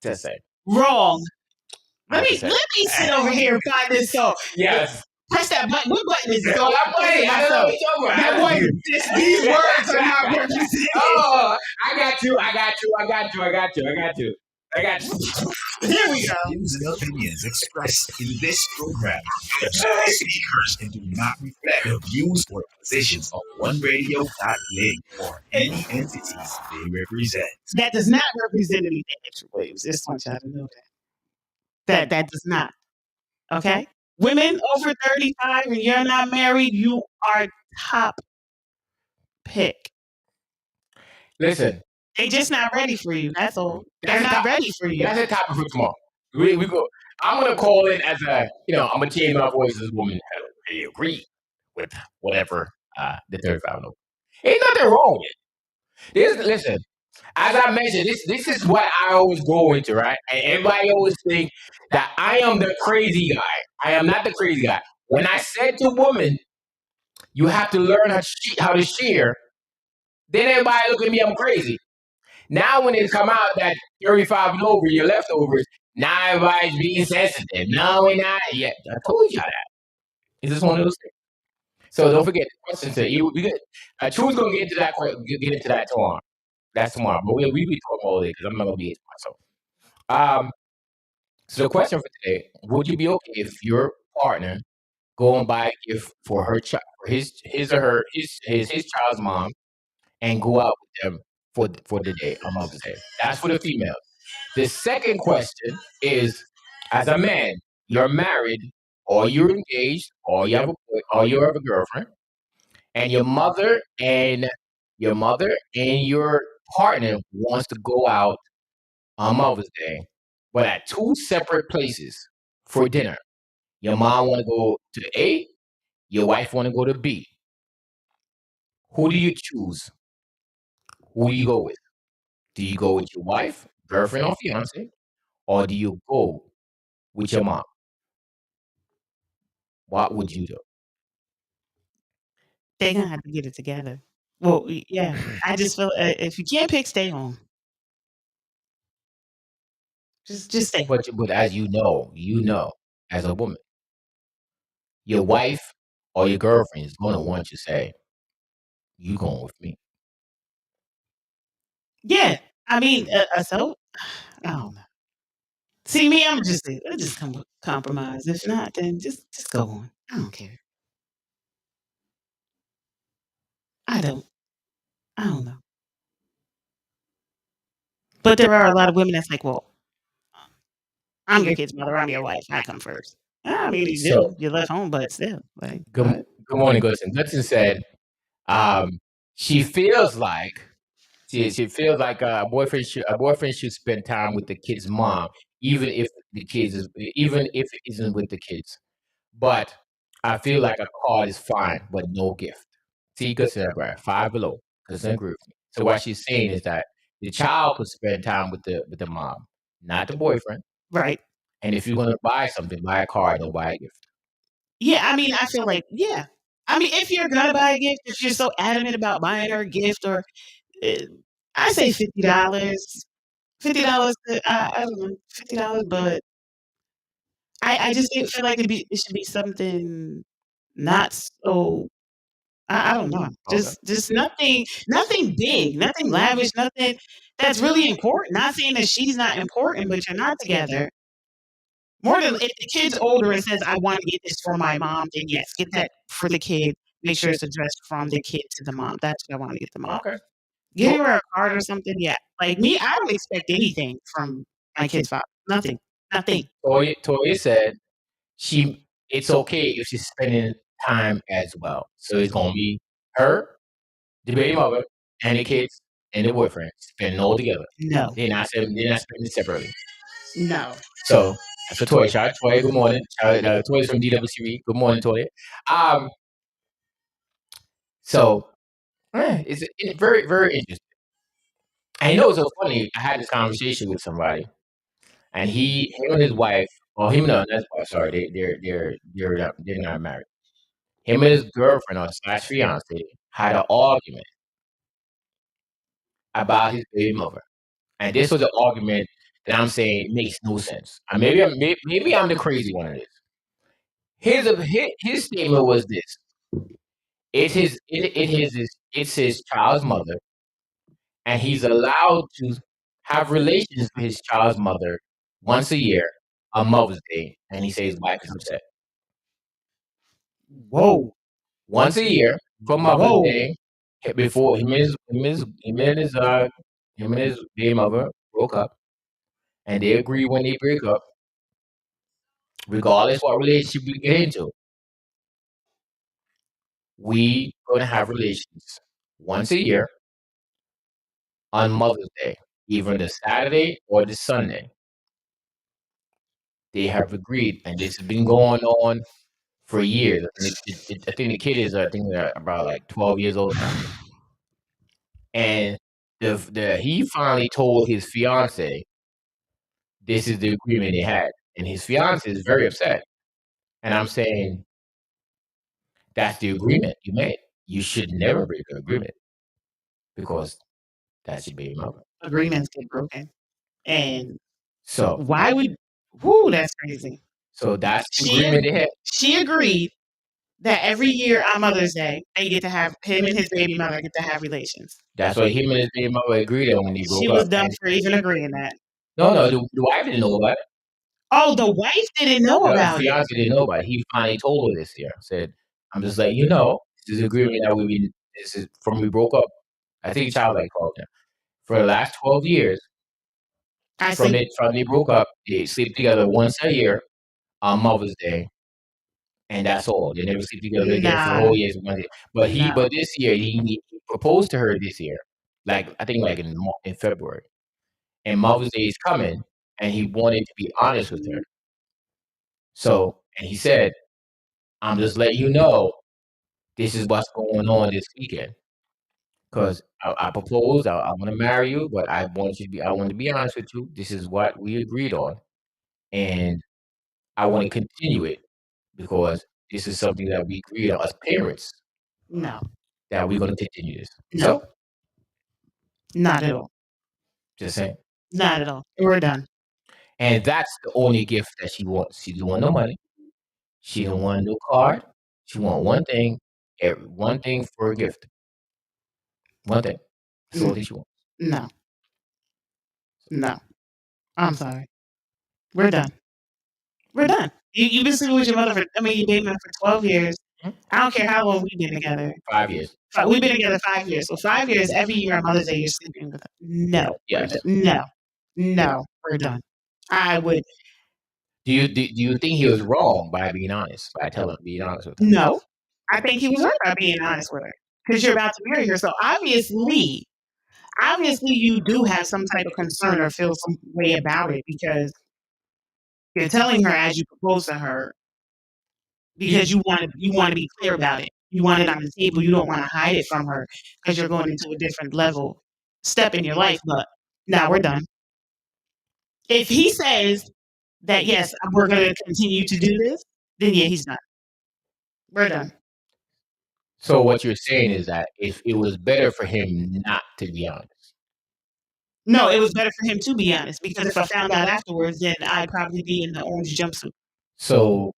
Just say. Wrong. Let me sit over here and find this song. Yes. Press that button. What button is it? So I'm playing. I don't know what you're talking about. These words are not represented. Oh, I got you. Here we go. Views and opinions expressed in this program are speakers and do not reflect the views or positions of OneRadio.link or any entities they represent. That does not represent anything extra waves. Just want y'all to know that. That does not. Okay? Women over 35 and you're not married, you are top pick. Listen. They just not ready for you. That's all. They're not ready for you. That's the topic for tomorrow. We go. I'm gonna call it as a, I'm gonna change my voice as a woman. I agree with whatever the 35 and over. Ain't nothing wrong with it. Listen, as I mentioned, this is what I always go into, right? And everybody always think that I am the crazy guy. I am not the crazy guy. When I said to women, you have to learn how to share, then everybody look at me, I'm crazy. Now when it come out that 35 and over, you're leftovers, now everybody's being sensitive. No, we're not. Yeah, I told y'all that. It's just one of those things. So don't forget the question today. We good. True's gonna get into that tomorrow. That's tomorrow. But we'll be talking all day because I'm not gonna be here tomorrow. So the question for today: would you be okay if your partner go and buy a gift for her child, for his child's mom, and go out with them for the day, on Mother's Day? That's for the female. The second question is, as a man, you're married, or you're engaged, or you have a girlfriend, and your mother and your partner wants to go out on Mother's Day, but at two separate places for dinner. Your mom want to go to A, your wife want to go to B. Who do you choose? Who do you go with? Do you go with your wife, girlfriend, or fiance, or do you go with your mom? What would you do? They're gonna have to get it together. Well, yeah. I just feel if you can't pick, stay home. Just stay. But as you know, as a woman, your wife or your girlfriend is gonna want you to say, "You going with me?" Yeah, I mean, so I don't know. See me, I'm just compromise. If not, then just go on. I don't care. I don't know. But there are a lot of women that's like, well, I'm your kid's mother. I'm your wife. I come first. I mean, you do. You left home, but still, like, Good morning, Goodson. Goodson said, she feels like she feels like a boyfriend should spend time with the kid's mom, even if it isn't with the kids. But I feel like a card is fine, but no gift. See, Goodson, right? Five below. Goodson agree with me. So what she's saying is that the child could spend time with the mom, not the boyfriend. right. And if you're gonna buy something, buy a card, don't buy a gift. Yeah, I mean, I feel like, yeah. I mean, if you're gonna buy a gift, if you're so adamant about buying her a gift, or I say $50. $50. I don't know, $50, but I just feel like it should be something not so. I don't know. Okay. Just nothing big, nothing lavish, nothing that's really important. Not saying that she's not important, but you're not together. More than if the kid's older and says, "I want to get this for my mom," then yes, get that for the kid. Make sure it's addressed from the kid to the mom. That's what I want to get the mom. Okay. Getting her a card or something, yeah. Like me, I don't expect anything from my kid's father. Nothing. Nothing. Toya said it's okay if she's spending time as well. So it's gonna be her, the baby mother, and the kids and the boyfriend spending all together. No. They're not spending separately. No. So that's for Toya. Shout out to Toya. Good morning. Toya's from DWCB. Good morning, Toya. So it's very, very interesting. And you know what's so funny? I had this conversation with somebody, and him and his wife, or him and his wife, sorry, they're not married. Him and his girlfriend or slash fiance had an argument about his baby mother, and this was an argument that I'm saying makes no sense. Maybe I'm the crazy one of this. His statement was this: it's his child's mother, and he's allowed to have relations with his child's mother once a year on Mother's Day, and he says his wife is upset. Whoa. Once a year for Mother's Day, before him and his baby mother broke up, and they agree when they break up, regardless what relationship we get into, we gonna have relations once a year on Mother's Day, either the Saturday or the Sunday. They have agreed, and this has been going on for years. I think the kid is about like 12 years old now. And he finally told his fiance this is the agreement they had, and his fiance is very upset. And I'm saying that's the agreement you made. You should never break an agreement because that's your baby mother. Agreements get broken. And So why would whoo, that's crazy. So that's the agreement they had. She agreed that every year on Mother's Day, they get to have him and his baby mother get to have relations. That's what him and his baby mother agreed on when they broke up. She was dumb for even agreeing that. No, the wife didn't know about it. Oh, the wife didn't know about The it. fiance didn't know about it. He finally told her this year. Said, "I'm just letting you know this is agreement that this is from we broke up." I think the child like 12 now. For the last 12 years, from they broke up, they sleep together once a year on Mother's Day, and that's all. They never sleep together again for the whole year. But this year he proposed to her this year, like I think like in February, and Mother's Day is coming, and he wanted to be honest with her. So, and he said, "I'm just letting you know this is what's going on this weekend." Because I proposed, I want to marry you, but I want to be honest with you. This is what we agreed on, and I want to continue it because this is something that we agreed on as parents. No. That we're going to continue this. No. So, not at all. Just saying. Not at all. We're done. And that's the only gift that she wants. She don't want no money. She don't want no card. She want one thing for a gift. One thing. That's all that she wants. No. No. I'm sorry. We're done. We're done. You've been sleeping with your mother your baby mother for 12 years. I don't care how long we've been together. 5 years. We've been together 5 years. So 5 years, every year on Mother's Day, you're sleeping with her. No. Yes. No. We're done. I would. Do you think he was wrong by being honest? By telling being honest with her? No. I think he was right by being honest with her. Because you're about to marry her. So obviously you do have some type of concern or feel some way about it because you're telling her as you propose to her because you want to be clear about it. You want it on the table. You don't want to hide it from her because you're going into a different step in your life. But now we're done. If he says that yes, we're going to continue to do this, then yeah, he's not. We're done. So what you're saying is that if it was better for him not to be honest. No, it was better for him to be honest because if I found out afterwards, then I'd probably be in the orange jumpsuit. So,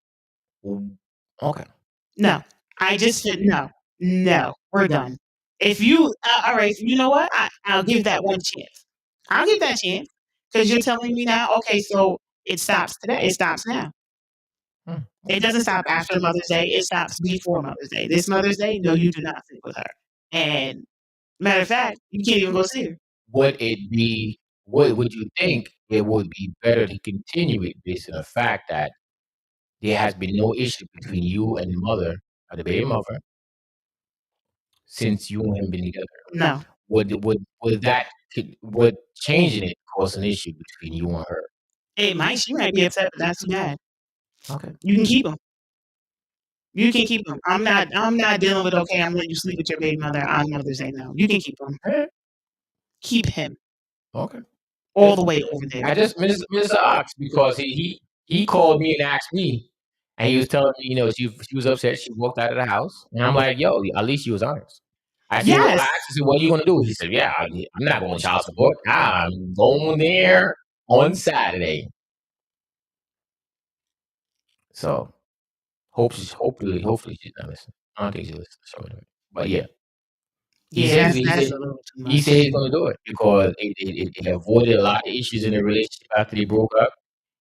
okay. No, I just said no. We're done. If you, all right, you know what? I'll give that one chance. I'll give that chance because you're telling me now. Okay, so it stops today. It stops now. It doesn't stop after Mother's Day. It stops before Mother's Day. This Mother's Day, no, you do not sleep with her. And matter of fact, you can't even go see her. Would it be? Would you think it would be better to continue it based on the fact that there has been no issue between you and the mother or the baby mother since you and him been together? No. Would changing it cause an issue between you and her? It might. She might be upset, but that's too bad. Okay. You can keep them. You can keep them. I'm not dealing with okay. I'm letting you sleep with your baby mother on Mother's Day. No, you can keep them. Keep him. Okay. All the way over there. I just Mr. Ox because he called me and asked me, and he was telling me, she was upset. She walked out of the house, and I'm like, yo, at least she was honest. I asked him, what are you gonna do? He said, yeah, I'm not going to child support. I'm going there on Saturday. So hopefully she's not listening. I don't think she's listening. But yeah. He said he's going to do it because it avoided a lot of issues in the relationship after they broke up.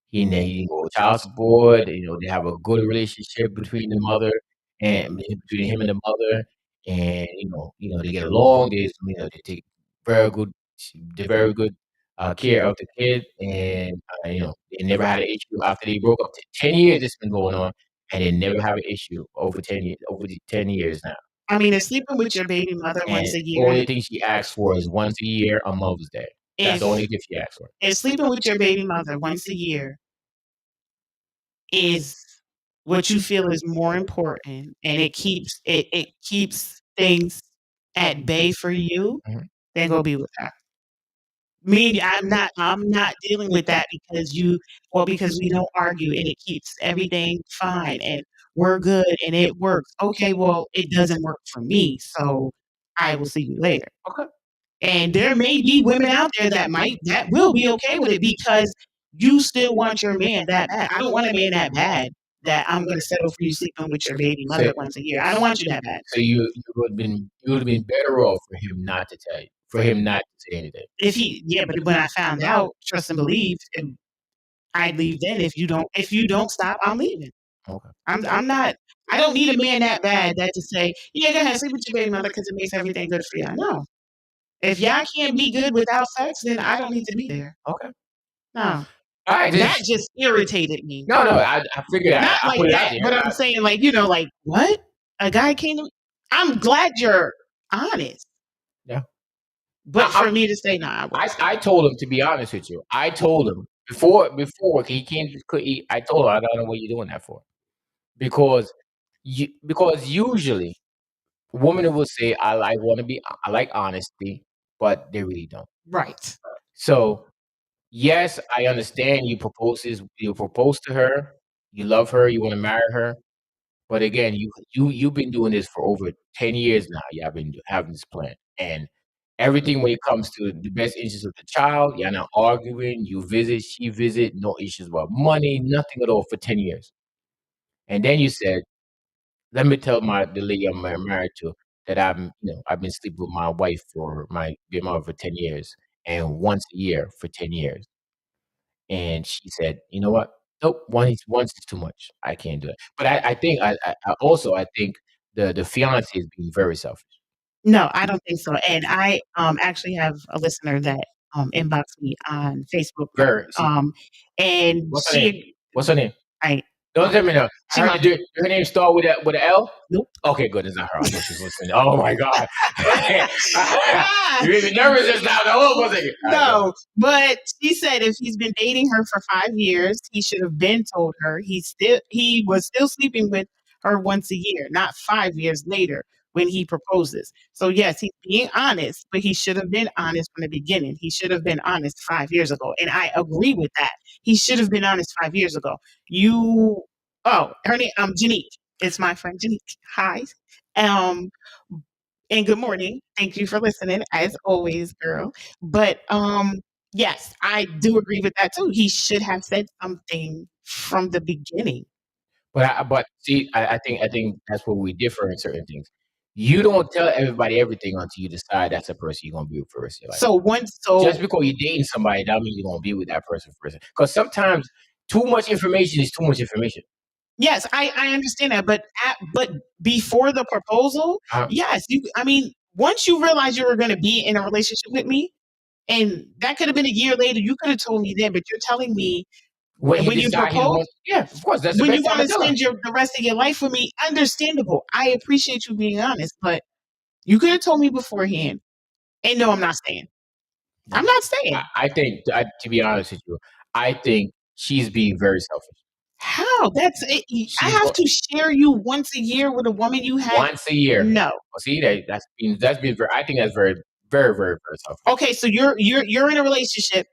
He didn't go to child support. They have a good relationship between the mother and between him and the mother, and they get along. They take very good, care of the kid, and they never had an issue after they broke up. 10 years it's been going on, and they never have an issue over 10 years. Over 10 years now. I mean, if sleeping with your baby mother once a year. The only thing she asks for is once a year on Mother's Day. That's the only gift she asks for. If sleeping with your baby mother once a year is what you feel is more important, and it keeps things at bay for you, then go be with her. Me, I'm not dealing with that because we don't argue and it keeps everything fine and we're good and it works. Okay, well, it doesn't work for me, so I will see you later. Okay. And there may be women out there that will be okay with it because you still want your man that bad. I don't want a man that bad that I'm going to settle for you sleeping with your baby mother once a year. I don't want you that bad. So you would have been better off for him not to tell you, for him not to say anything. But when I found out, trust and believe, I'd leave then. If you don't stop, I'm leaving. Okay. I'm not. I don't need a man that bad that to say, yeah, go ahead, sleep with your baby mother because it makes everything good for you. No. If y'all can't be good without sex, then I don't need to be there. Okay. No. All right, that just irritated me. No, I figured out. Not like that, but I'm saying like what? A guy came to me. I'm glad you're honest. Yeah. But for me to say no, I told him, to be honest with you. I told him before he came. I told him, I don't know what you're doing that for, because usually women will say, I like honesty, but they really don't. Right. So yes, I understand you propose to her, you love her, you want to marry her, but again, you've been doing this for over 10 years now. You've been having this plan, and everything when it comes to the best interest of the child, you're not arguing. You visit, she visit, no issues about money, nothing at all for 10 years. And then you said, let me tell the lady I'm married to that I've been sleeping with my wife for my mother for 10 years and once a year for 10 years. And she said, you know what? Nope. Once is too much. I can't do it. But I think I think the fiance is being very selfish. No, I don't think so. And I actually have a listener that inboxed me on Facebook, Very. and What's her name? What's her name? I Don't tell me no. Her name start with an L? Nope. Okay, good. It's not her. I know she's listening. Oh my God. You made me nervous just now. Hold on a second. No, but she said if he's been dating her for 5 years, he should have been told her he was still sleeping with her once a year, not 5 years later when he proposes. So yes, he's being honest, but he should have been honest from the beginning. He should have been honest 5 years ago. And I agree with that. He should have been honest 5 years ago. Her name Janique. It's my friend Janique. Hi. And good morning. Thank you for listening, as always, girl. But yes, I do agree with that too. He should have said something from the beginning. But see, I think that's where we differ in certain things. You don't tell everybody everything until you decide that's a person you're gonna be with for the rest of your life. Just because you're dating somebody, that means you're gonna be with that person for the. Because sometimes too much information is too much information. Yes, I understand that, but before the proposal, yes, once you realize you were going to be in a relationship with me, and that could have been a year later, you could have told me then, but you're telling me when you propose, yeah, of course, that's the when best you time want to to tell her. spend the rest of your life with me, understandable. I appreciate you being honest, but you could have told me beforehand. And no, I'm not staying. I'm not staying. I think, to be honest with you, I think she's being very selfish. How? That's it. I have to share you once a year with a woman you had once a year. No. Well, see, that's been very. I think that's very, very, very, very selfish. Okay, so you're in a relationship.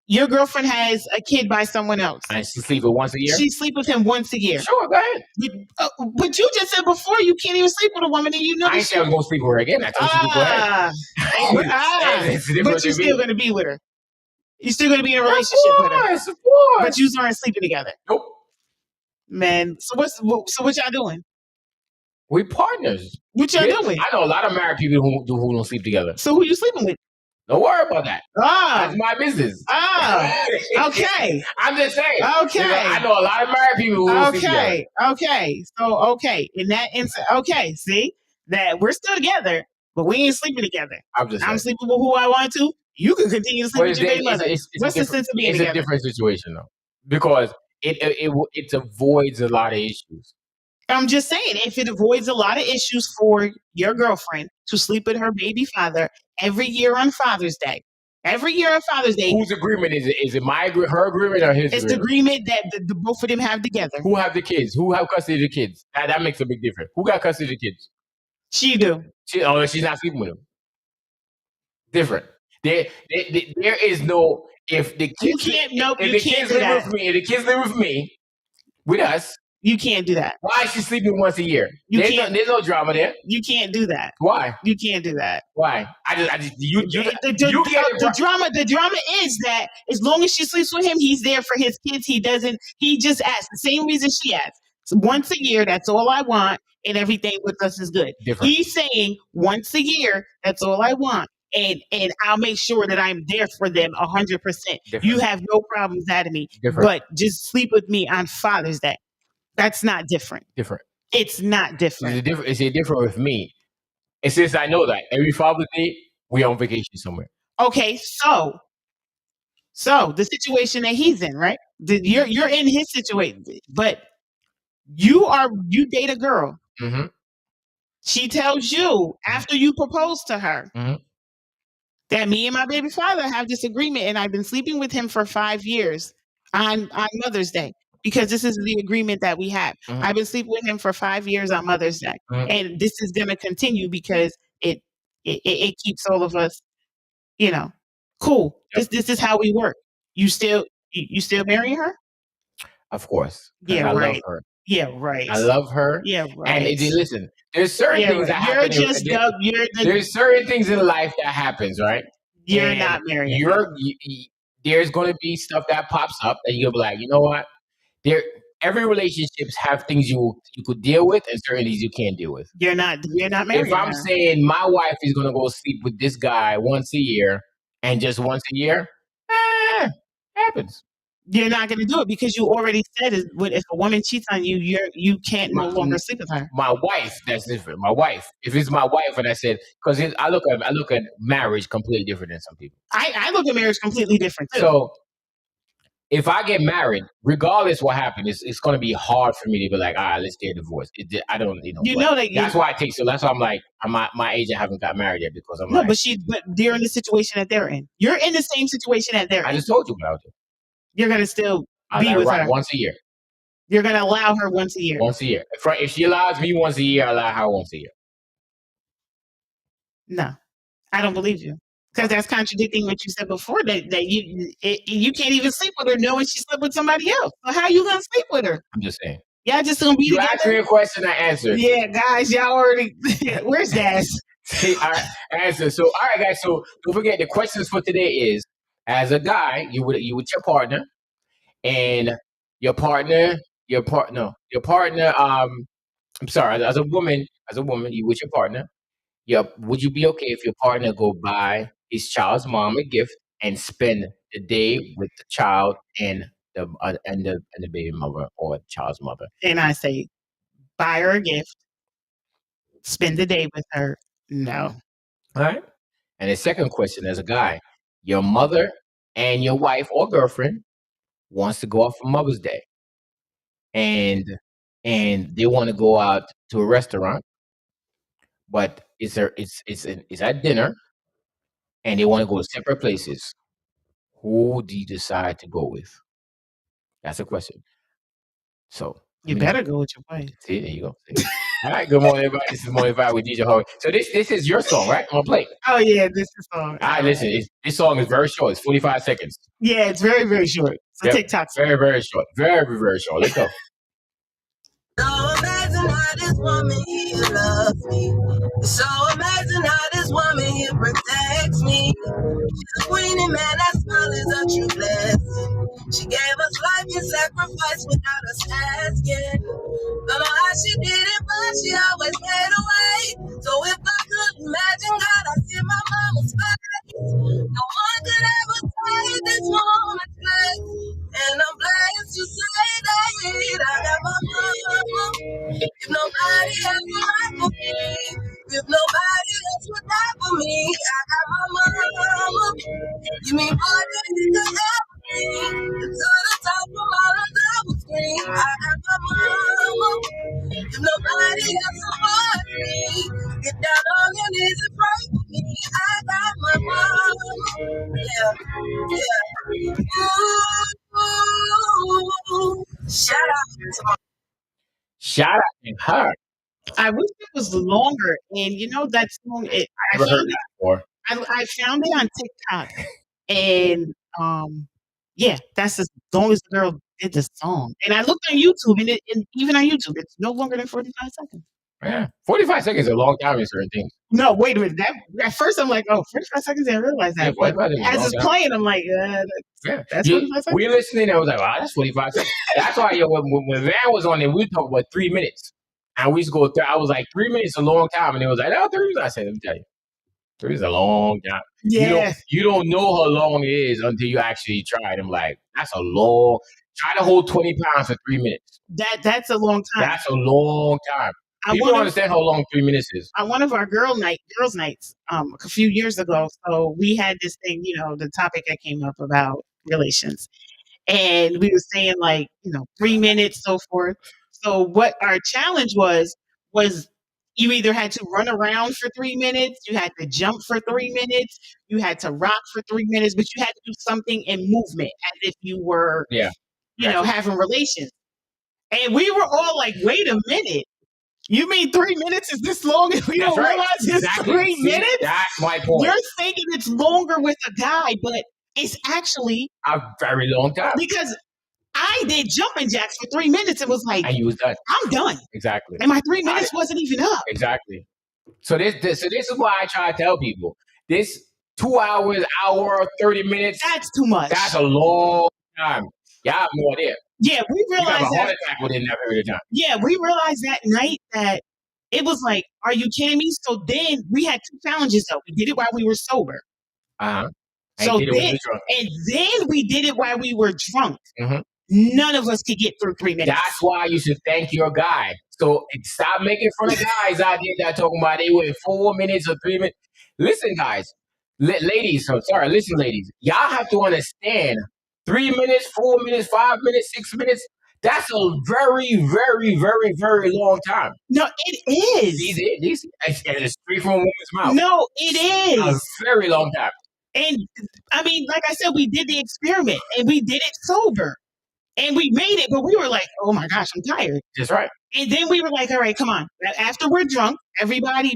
Your girlfriend has a kid by someone else. And she sleep with once a year? She sleep with him once a year. Sure, go ahead. But you just said before you can't even sleep with a woman and you know I ain't say I was going to sleep with her again. I told you to go ahead. But you're still going to be with her. You're still going to be in a relationship with her. Of course. But you aren't sleeping together. Nope. Man, so what y'all doing? We partners. What y'all doing? I know a lot of married people who don't sleep together. So who you sleeping with? Don't worry about that. That's my business. Okay. I'm just saying. Okay. I know a lot of married people who don't sleep together. Okay. So, in that instance, see that we're still together, but we ain't sleeping together. I'm sleeping with who I want to. You can continue to sleep with your baby mother. What's the sense of being together? It's a different situation, though, because it avoids a lot of issues. I'm just saying, if it avoids a lot of issues for your girlfriend to sleep with her baby father every year on Father's Day. Whose agreement is it? Is it her agreement or his agreement? It's the agreement that the both of them have together. Who have the kids? Who have custody of the kids? That makes a big difference. Who got custody of the kids? She do. She's not sleeping with him. Different. There is no, if the kids live with me, with us, you can't do that. Why is she sleeping once a year? There's no drama there. You can't do that. Why? You can't do that. Why? The drama is that as long as she sleeps with him, he's there for his kids. He just asks the same reason she asks. So once a year, that's all I want, and everything with us is good. Different. He's saying once a year, that's all I want. And I'll make sure that I'm there for them 100%. You have no problems out of me. But just sleep with me on Father's Day. That's not different. Different. It's not different. It's different with me. And since I know that every Father's Day, we're on vacation somewhere. Okay, so the situation that he's in, right? You're in his situation, but you date a girl. Mm-hmm. She tells you after you propose to her that me and my baby father have this agreement, and I've been sleeping with him for 5 years on Mother's Day. Because this is the agreement that we have. I've been sleeping with him for 5 years on Mother's Day. And this is going to continue because it keeps all of us, cool. Yep. This is how we work. You still marrying her? Of course. Yeah, I right. love her. Yeah, right. I love her. Yeah, right. And listen, there's certain things that happen. There's certain things in life that happens, right? You're not marrying. There's going to be stuff that pops up and you'll be like, you know what? Every relationships have things you could deal with and certain things you can't deal with. You're not married. If I'm saying my wife is gonna go sleep with this guy once a year and just once a year, happens. You're not going to do it because you already said is if a woman cheats on you, you can't no longer sleep with her. My wife, that's different. My wife, if it's my wife, and I said, because I look at marriage completely different than some people. I look at marriage completely different too. So if I get married, regardless what happened, it's going to be hard for me to be like, all right, let's get a divorce. I don't, that's why I take so. That's why I'm like, my agent haven't got married yet because I'm no, like, but they're in the situation that they're in. You're in the same situation that they're in. I just told you what I'll do. You're gonna still be with her once a year. You're gonna allow her once a year. Once a year. If she allows me once a year, I allow her once a year. No, I don't believe you. Because that's contradicting what you said before. That you can't even sleep with her knowing she slept with somebody else. So how are you gonna sleep with her? I'm just saying. Y'all just gonna be You together? asked me a question, I answered. Yeah, guys, y'all already. Where's Dash? See, I answered. So, all right, guys. So don't forget the questions for today is: as a guy, you with your partner, and your partner. I'm sorry. As a woman, you with your partner. Would you be okay if your partner go buy his child's mom a gift and spend the day with the child and the baby mother or the child's mother? And I say, buy her a gift, spend the day with her. No. All right. And the second question, as a guy, your mother and your wife or girlfriend wants to go out for Mother's Day, and they want to go out to a restaurant, but it's at dinner, and they want to go to separate places. Who do you decide to go with? That's a question. So you better go with your wife. See, there you go. See? All right, good morning, everybody. This is Morning Vibe with DJ Harvey. So this is your song, right? I'm gonna play. Oh yeah, this is song. All right, listen. This song is very short. It's 45 seconds. Yeah, it's very, very short. It's a TikTok song. Very, very short. Very, very short. Let's go. So amazing how this woman here loves me. It's so amazing how this woman here protects me. She's a queen and man, that smile is a true blessing. She gave us life and sacrifice without us asking. Don't know how she did it, but she always made a way. So if I could imagine God, I see my mama's face. No one could ever take this woman's place. And I'm blessed to say that I got my mama. If nobody else would die for me, if nobody else would die for me, I got my mama. You mean more than you could ever dream. To the top of my lungs, I will scream. I got my mama. If nobody else supports me, get down on your knees and pray for me. I got my mama. Yeah. Ooh. Shout out to her. I wish it was longer, and that song. I never heard that before. I found it on TikTok, and yeah, that's as long as the girl did the song. And I looked on YouTube, and even on YouTube, it's no longer than 45 seconds. Yeah, 45 seconds is a long time in certain things. No, wait a minute. At first, I'm like, 45 seconds. I didn't realize that. Yeah, but as it's playing, I'm like, that's 45 seconds. We listening. I was like, wow, that's 45 seconds. That's why when Van was on there, we talked about 3 minutes, and we used to go. I was like, 3 minutes is a long time, and it was like, no, 3 minutes. I said, let me tell you. 3 is a long time. Yeah. You don't know how long it is until you actually try it. I'm like, that's a long. Try to hold 20 pounds for 3 minutes. That's a long time. That's a long time. People don't understand how long 3 minutes is. On one of our girls' nights, a few years ago, so we had this thing, the topic that came up about relations, and we were saying 3 minutes, so forth. So what our challenge was you either had to run around for 3 minutes, you had to jump for 3 minutes, you had to rock for 3 minutes, but you had to do something in movement as if you were, having relations. And we were all like, wait a minute. You mean 3 minutes is this long and we don't realize it's 3 minutes? That's my point. You're thinking it's longer with a guy, but it's actually a very long time. Because I did jumping jacks for 3 minutes. It was like, and you was done. I'm done. Exactly. And my 3 minutes wasn't even up. Exactly. So this is why I try to tell people this 2 hours, hour, 30 minutes. That's too much. That's a long time. Y'all have no idea. Yeah, we realized you have a heart attack within that period of time. Yeah, we realized that night that it was like, are you kidding me? So then we had 2 challenges though. We did it while we were sober. Uh-huh. So then we did it while we were drunk. Mhm. None of us could get through 3 minutes. That's why you should thank your guy. So stop making fun of guys out there that talking about they wait 4 minutes or 3 minutes. Listen, guys, ladies. Listen, ladies. Y'all have to understand. 3 minutes, 4 minutes, 5 minutes, 6 minutes. That's a very, very, very, very long time. No, it is. It's straight from a woman's mouth. No, it is. A very long time. And I mean, like I said, we did the experiment and we did it sober. And we made it, but we were like, oh my gosh, I'm tired. That's right. And then we were like, all right, come on. After we're drunk, everybody's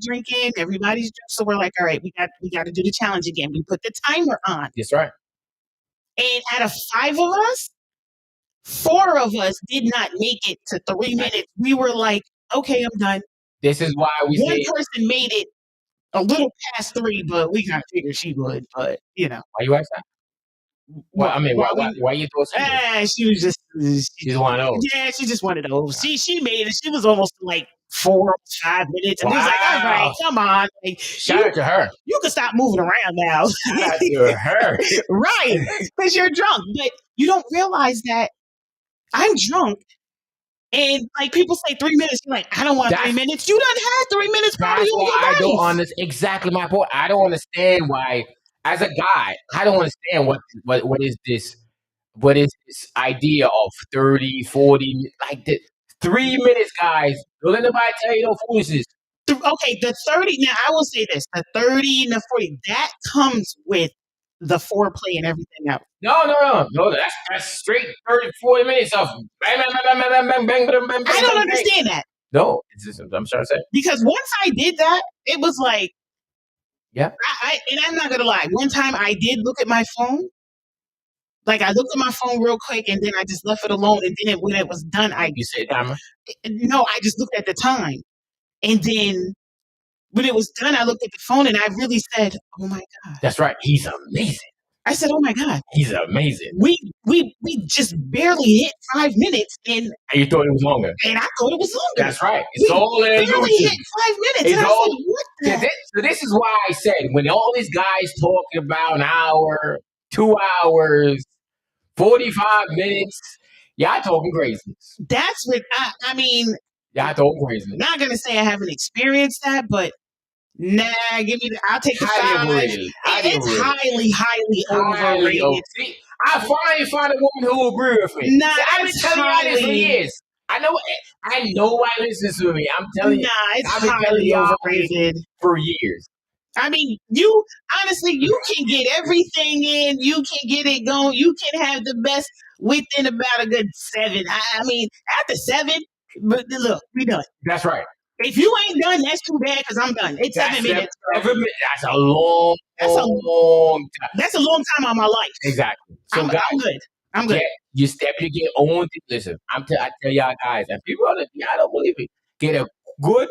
drinking, everybody's drunk. So we're like, all right, we got to do the challenge again. We put the timer on. That's right. And out of 5 of us, 4 of us did not make it to 3 minutes. We were like, okay, I'm done. This is why we One person made it a little past 3, but we kind of figured she would. But, you know. Why you ask that? Well, I mean, why you thought she was just... She's one of those. Yeah, she just wanted those. She made it. She was almost like 4 or 5 minutes. And we was like, all right, come on. Like, shout out to her. You can stop moving around now. Shout out to her. Right. Because you're drunk. But you don't realize that I'm drunk. And like people say 3 minutes, you're like, I don't want 3 minutes. You done had 3 minutes. That's why I don't understand. Exactly my point. I don't understand why, as a guy, I don't understand what is this. What is this idea of 30, 40, like the 3 minutes, guys? Don't let nobody tell you no foolishness. Okay, the 30, now I will say this, the 30 and the 40, that comes with the foreplay and everything else. No, that's straight 30, 40 minutes of bang, bang, bang, bang, bang, bang, bang, bang. I don't understand that. No, it's just, I'm trying to say. Because once I did that, it was like, yeah. And I'm not going to lie, one time I did look at my phone. Like, I looked at my phone real quick, and then I just left it alone. And then when it was done, You said timer? No, I just looked at the time. And then when it was done, I looked at the phone, and I really said, oh, my God. That's right. He's amazing. I said, oh, my God. He's amazing. We just barely hit 5 minutes. And you thought it was longer. And I thought it was longer. That's right. It's all in barely hit 5 minutes. It's all, so this is why I said, when all these guys talking about an hour, 2 hours, 45 minutes, y'all talking craziness. That's what I mean. Y'all talking craziness. Not gonna say I haven't experienced that, but I'll take the 5. It's highly overrated. See, I finally find a woman who will agree with me. Nah, I've been telling you this for years. I know why listens to me. I'm telling you. It's highly overrated for years. I mean, you can get everything in. You can get it going. You can have the best within about a good 7. I mean, after 7, but look, we done. That's right. If you ain't done, that's too bad because I'm done. It's 7 minutes. That's a long time. That's a long time on my life. Exactly. So guys, I'm good. You step your game on. Listen, I tell y'all guys, and people y'all don't believe it. Get a good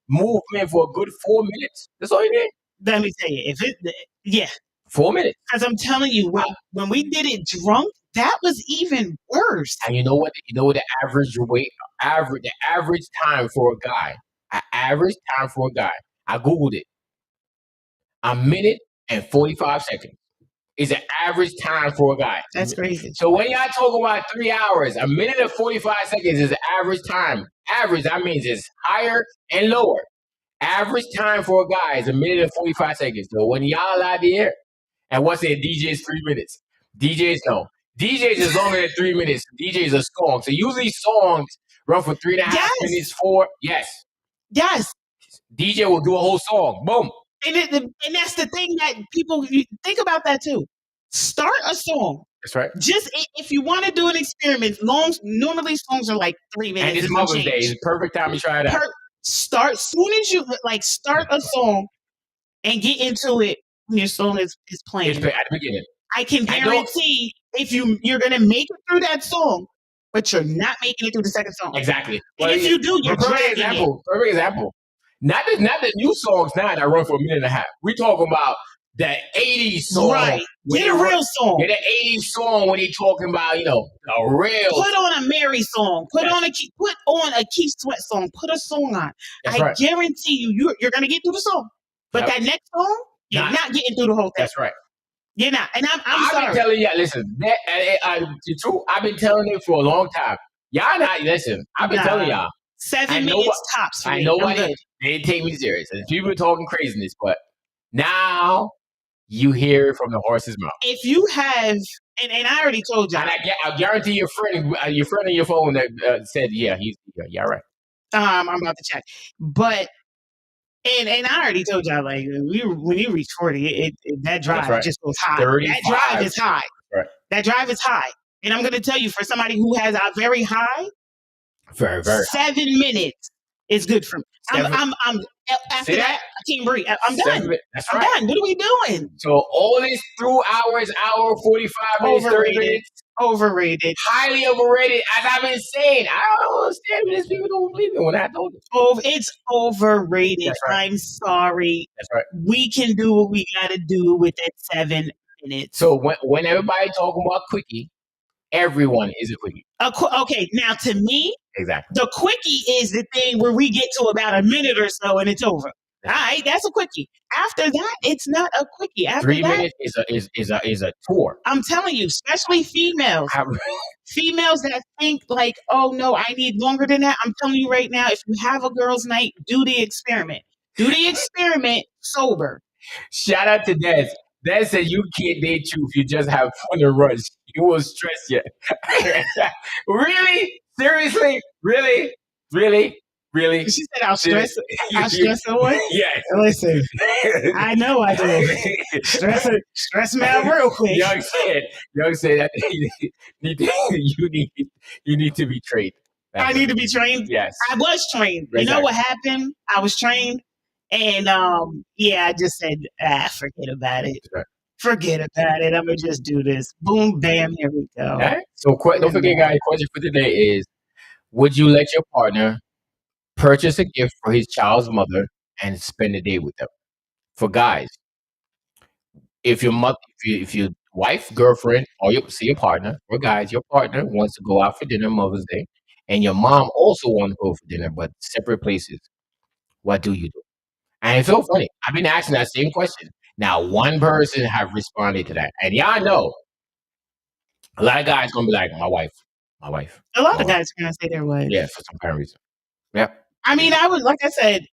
movement for a good 4 minutes. That's all you need. Let me tell you, 4 minutes. Because I'm telling you, when we did it drunk, that was even worse. And you know what? The average time for a guy. I googled it. 1 minute and 45 seconds is an average time for a guy. That's crazy. So when y'all talk about 3 hours, 1 minute and 45 seconds is the average time. Average, that means it's higher and lower. Average time for a guy is 1 minute and 45 seconds. So when y'all out there, and what's it, DJs 3 minutes. DJs is longer than 3 minutes. DJs are songs. So usually songs run for 3.5 minutes, 4. Yes. DJ will do a whole song. Boom. And that's the thing that people think about that too. Start a song. That's right. Just if you want to do an experiment, normally songs are like 3 minutes. And it's Mother's Day. It's the perfect time to try it out. Soon as you start a song and get into it when your song is playing. It's at the beginning. I can guarantee if you're gonna make it through that song, but you're not making it through the second song. Exactly. And if you do, you're perfect example. Not the new songs now that run for 1.5 minutes. We talking about that 80s song. Right. Get a real song. Get an 80s song when they talking about, a real. Put on a Mary song. Put on a Keith Sweat song. Put a song on. I guarantee you're gonna get through the song. But that next song, You're not getting through the whole thing. That's right. You're not. And I'm I've sorry. been telling you, listen, the truth, I've been telling it for a long time. Y'all not, listen, I've been telling y'all. 7 minutes tops. I know why they didn't take me serious. And people talking craziness, but now you hear it from the horse's mouth. If you have, and I already told y'all. And I guarantee your friend on your phone that said, yeah, right. I'm about to check. But, and I already told y'all, like, when you reach 40, that drive just goes high. 35. That drive is high. Right. That drive is high. And I'm going to tell you, for somebody who has a very high, very, very 7 minutes is good for me. I'm after that, I can't breathe. I'm done. That's I'm right. done. What are we doing? So all this through hour 45 minutes, 30 minutes. Overrated. Highly overrated. As I've been saying, I don't understand when these people don't believe it when I told them. It's overrated. That's right. I'm sorry. That's right. We can do what we got to do with that 7 minutes. So when everybody talking about quickie, everyone is a quickie. Okay, now to me, exactly, the quickie is the thing where we get to about a minute or so and it's over. All right, that's a quickie. After that, it's not a quickie. After 3 minutes is a tour. I'm telling you, especially females. Females that think like, oh no, I need longer than that. I'm telling you right now, if you have a girls' night, do the experiment. Do the experiment sober. Shout out to Des. Des said you can't date you if you just have fun and rush. You won't stress yet. Really? Seriously? Really? Really? She said, I'll stress someone? Yes. Listen, I know I do. Stress me out real quick. Young said that you need to be trained. I need to be trained? Yes. I was trained. Exactly. You know what happened? I was trained. And I just said, forget about it. Right. Forget about it. I'm going to just do this. Boom, bam, here we go. Right. So don't forget, guys, question for today is, would you let your partner purchase a gift for his child's mother and spend the day with them? For guys, if your wife, girlfriend, or your partner, for guys, your partner wants to go out for dinner Mother's Day, and your mom also wants to go for dinner, but separate places, what do you do? And it's so funny. I've been asking that same question. Now, one person have responded to that, and y'all know a lot of guys gonna be like, my wife. A lot of guys are gonna say their wife. Yeah, for some kind of reason. Yeah. I mean, I would, like I said,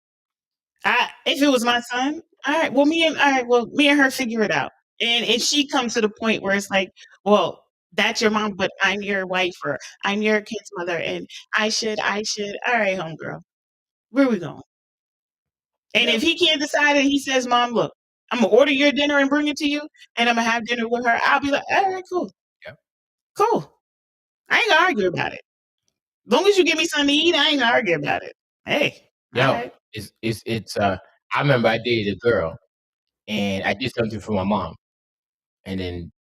if it was my son, all right, well, me and her figure it out. And if she comes to the point where it's like, well, that's your mom, but I'm your wife, or I'm your kid's mother, and I should, all right, homegirl, where are we going? And if he can't decide and he says, Mom, look, I'm going to order your dinner and bring it to you, and I'm going to have dinner with her, I'll be like, all right, cool. Yeah. Cool. I ain't going to argue about it. As long as you give me something to eat, I ain't going to argue about it. Hey. Yo, right. it's I remember I dated a girl, and I did something for my mom. And then,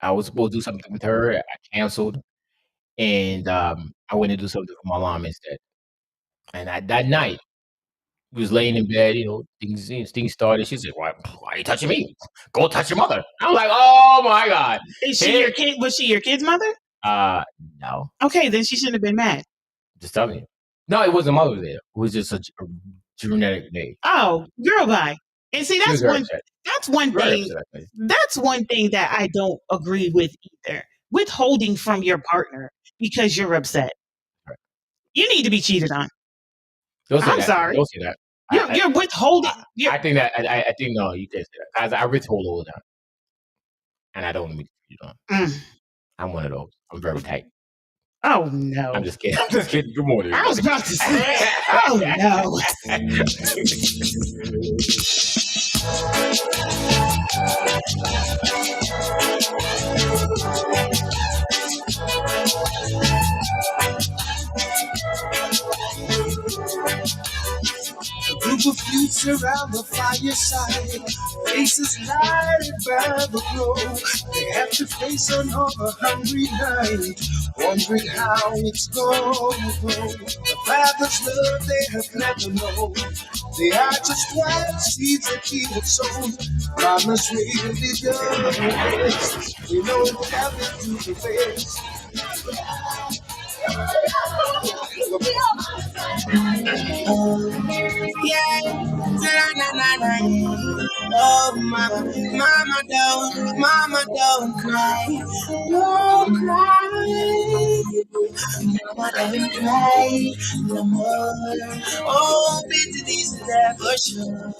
I was supposed to do something with her. I canceled. And I went to do something for my mom instead. And that night, we was laying in bed, things started. She said, why are you touching me? Go touch your mother. I'm like, oh my God. Is she your kid? Was she your kid's mother? No. Okay, then she shouldn't have been mad. Just telling you. No, it wasn't Mother's Day. It was just a genetic day. Oh, girl, bye. And see, that's one thing. That's one thing that I don't agree with either. Withholding from your partner because you're upset. Right. You need to be cheated on. I'm sorry. Don't say that. You're withholding. I think that I think no, you can't say that. Because I withhold all the time, and I don't want to be cheated on. I'm one of those. I'm very tight. Oh no! I'm just kidding. Good morning. I was about to say. Oh no! A group of youths around the fireside, faces lighted by the glow. They have to face another hungry night, wondering how it's gonna go. The father's love they have never known. They are just wild seeds that he had sown. Mama's really done. We know that they do the best. Oh, mama, don't cry, don't cry. Mama, don't cry no more. Oh, pity is there for sure.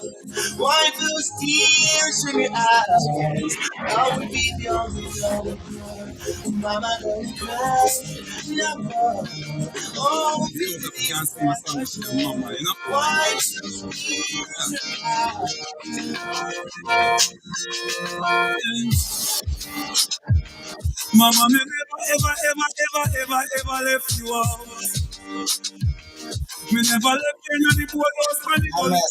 Wipe those tears from your eyes. I will be the only one. Mama, don't cry no more. Oh, pity is there for sure. Wipe those tears from your eyes. Mama, me never, ever left you out. Me never left you in the boat house when the gully.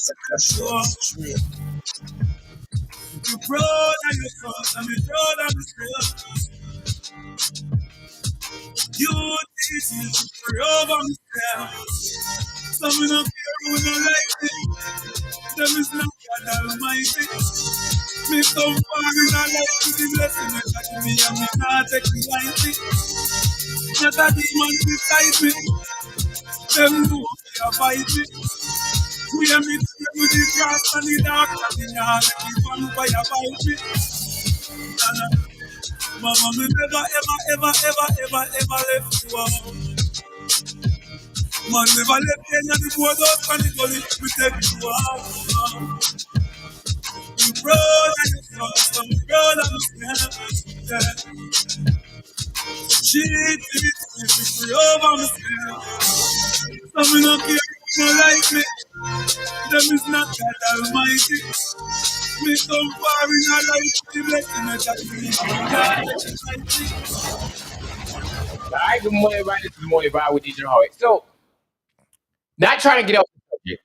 You proud of your son, and me proud of your son. You teach me to over myself. So me no care who no like me. Them is not God Almighty. Me come far in a life to the blessing that God me and me not take me lightly. Not a demon beside me. Them know they fight me. We are me with the grass and the dark and the yard. Keep on fire fight me. Mama, me never, ever left you out. Man, never left you in the board out and the gully. We take you out. You proud of your son, I'm proud of myself. She teaches me over myself. So me no care if you like me. Them is not God Almighty. Me come far in a life to the blessing that All right, good morning, everybody. This is the Morning Vibe with DJ Howard. So, not trying to get off the subject,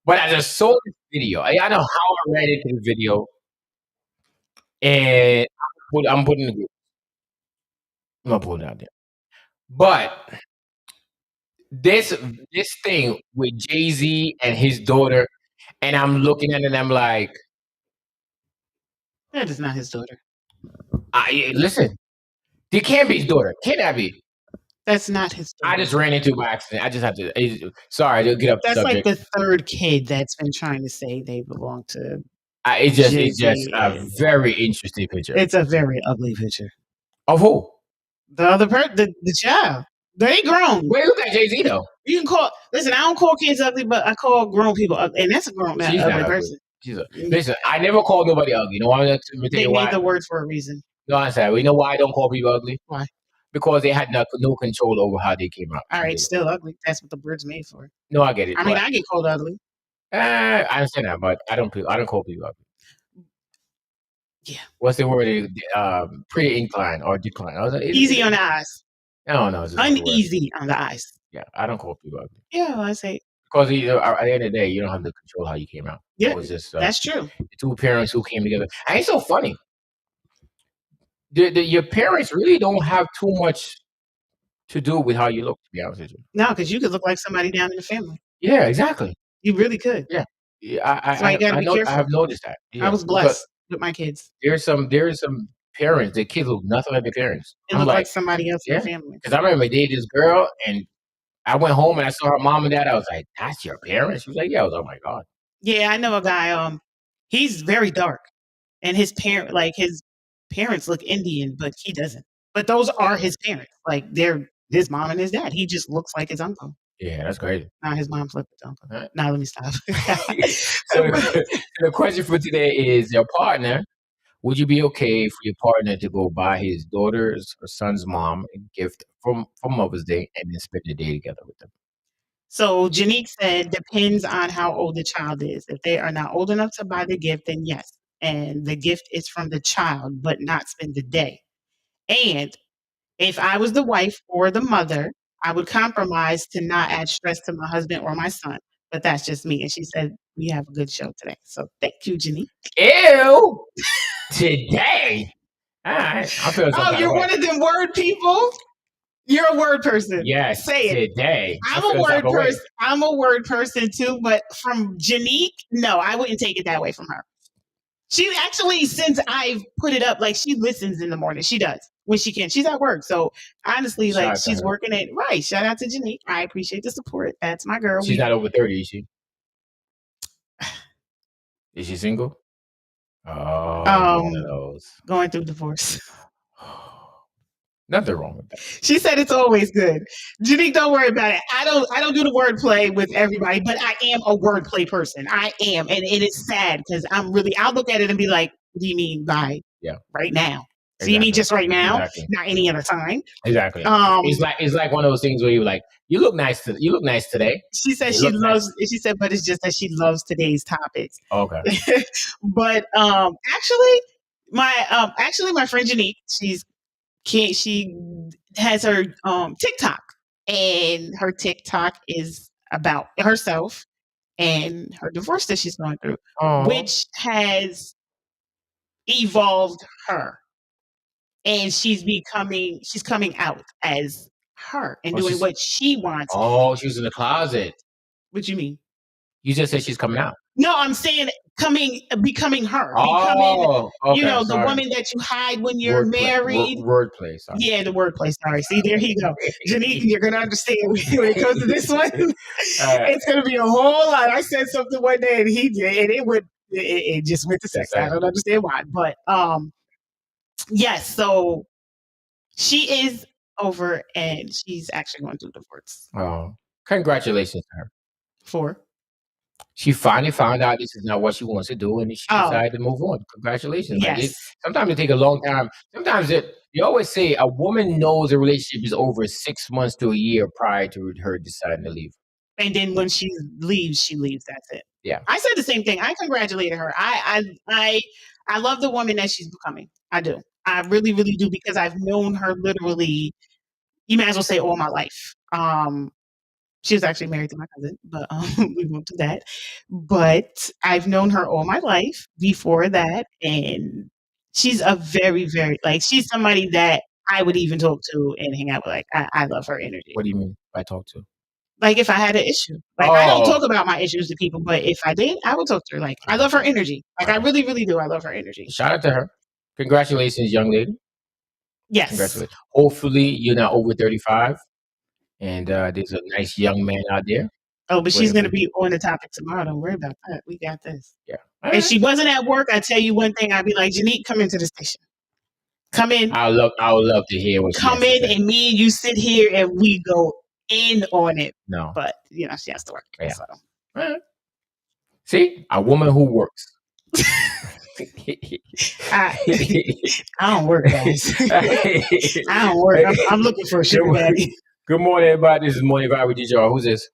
but I just saw this video. I don't know how I ran into the video, and I'm putting the group. I'm gonna put it out there. But this thing with Jay-Z and his daughter, and I'm looking at it and I'm like, That is not his daughter. listen, it can't be his daughter. Can that be? That's not his daughter. I just ran into it by accident. I just have to. Sorry to get up the That's subject. like the third kid that's been trying to say they belong to. It's just Jay-Z. a very interesting picture. It's a very ugly picture. Of who? The other person, the child. They grown. Wait, look at Jay-Z though. You can call. Listen, I don't call kids ugly, but I call grown people ugly, and that's a grown man, She's ugly not person. Listen, I never called nobody ugly. You know why? They made the word for a reason. No, I'm sorry. You know why I don't call people ugly? Why? Because they had no control over how they came out. All right, still ugly. That's what the word's made for. No, I get it. I mean, I get called ugly. I understand that, but I don't call people ugly. Yeah. What's the word? Pretty incline or decline. Easy on the eyes. No, it's uneasy on the eyes. Yeah, I don't call people ugly. Yeah, well, I say. Because at the end of the day, you don't have to control how you came out. Yeah, it was just, that's true. The two parents who came together. And it's so funny. Your parents really don't have too much to do with how you look, to be honest with you. No, because you could look like somebody down in the family. Yeah, exactly. You really could. Yeah. I gotta be careful. I have noticed that. Yeah. I was blessed with my kids. There's some parents, their kids look nothing like their parents. It look like somebody else in the family. Because I remember I dated this girl and I went home and I saw her mom and dad. I was like, "That's your parents?" She was like, "Yeah." I was like, "Oh my God." Yeah, I know a guy. He's very dark, and his parents look Indian, but he doesn't. But those are his parents. Like they're his mom and his dad. He just looks like his uncle. Yeah, that's crazy. Now his mom's like his uncle. Now let me stop. So the question for today is: your partner. Would you be okay for your partner to go buy his daughter's or son's mom a gift from Mother's Day and then spend the day together with them? So Janique said, depends on how old the child is. If they are not old enough to buy the gift, then yes. And the gift is from the child, but not spend the day. And if I was the wife or the mother, I would compromise to not add stress to my husband or my son. But that's just me. And she said, we have a good show today. So thank you, Janique. Ew. Today. All right. I feel you're one of them word people? You're a word person. Yes. Say it. Today. I'm a word person. I'm a word person too, but from Janique, no, I wouldn't take it that way from her. She actually, since I've put it up, like she listens in the morning. She does when she can. She's at work. So honestly, like she's working it right. Shout out to Janique. I appreciate the support. That's my girl. She's not over 30, is she? Is she single? Oh, one of those. Going through divorce. Nothing wrong with that. She said it's always good. Janique, don't worry about it. I don't do the wordplay with everybody, but I am a wordplay person. I am, and it is sad because I'll look at it and be like, "What do you mean by right now? So you mean just right now, not any other time?" Exactly. It's like one of those things where you're like, you look nice today. She said she loves. Nice. She said, but it's just that she loves today's topics. Okay. But actually, my friend Janique, she has her TikTok, and her TikTok is about herself and her divorce that she's going through, which has evolved her, and she's coming out as her and doing what she wants. Oh, she was in the closet. What do you mean? You just said she's coming out. No, I'm saying becoming her. Oh, okay, the woman that you hide when you're married. Wordplay, sorry. Yeah, the wordplay. Sorry. See, there you go. Janique, you're going to understand when it comes to this one. It's going to be a whole lot. I said something one day and he did, and it just went to sex. I don't understand why. But yes, so she is over and she's actually going through divorce. Oh, congratulations to her. For? She finally found out this is not what she wants to do, and she decided to move on. Congratulations! Yes. Like sometimes it takes a long time. Sometimes you always say a woman knows a relationship is over 6 months to a year prior to her deciding to leave. And then when she leaves. That's it. Yeah. I said the same thing. I congratulated her. I love the woman that she's becoming. I do. I really, really do, because I've known her literally. You might as well say all my life. She was actually married to my cousin, but we won't do that. But I've known her all my life before that, and she's a very, very she's somebody that I would even talk to and hang out with. I love her energy. What do you mean by talk to? Like if I had an issue, I don't talk about my issues to people, but if I did, I would talk to her. I love her energy. I really, really do. I love her energy. Shout out to her. Congratulations, young lady. Yes. Congratulations. Hopefully, you're not over 35. And there's a nice young man out there. Oh, but she's going to be on the topic tomorrow. Don't worry about that. We got this. Yeah. If she wasn't at work, I'd tell you one thing. I'd be like, Janique, come into the station. Come in. I would love to hear what come in, and me and you sit here and we go in on it. No. But, she has to work. Yeah. So. Right. See? A woman who works. I don't work, guys. I don't work. I'm looking for a sugar daddy. Good morning, everybody. This is Morning Vibe with DJ Hall. Who's this?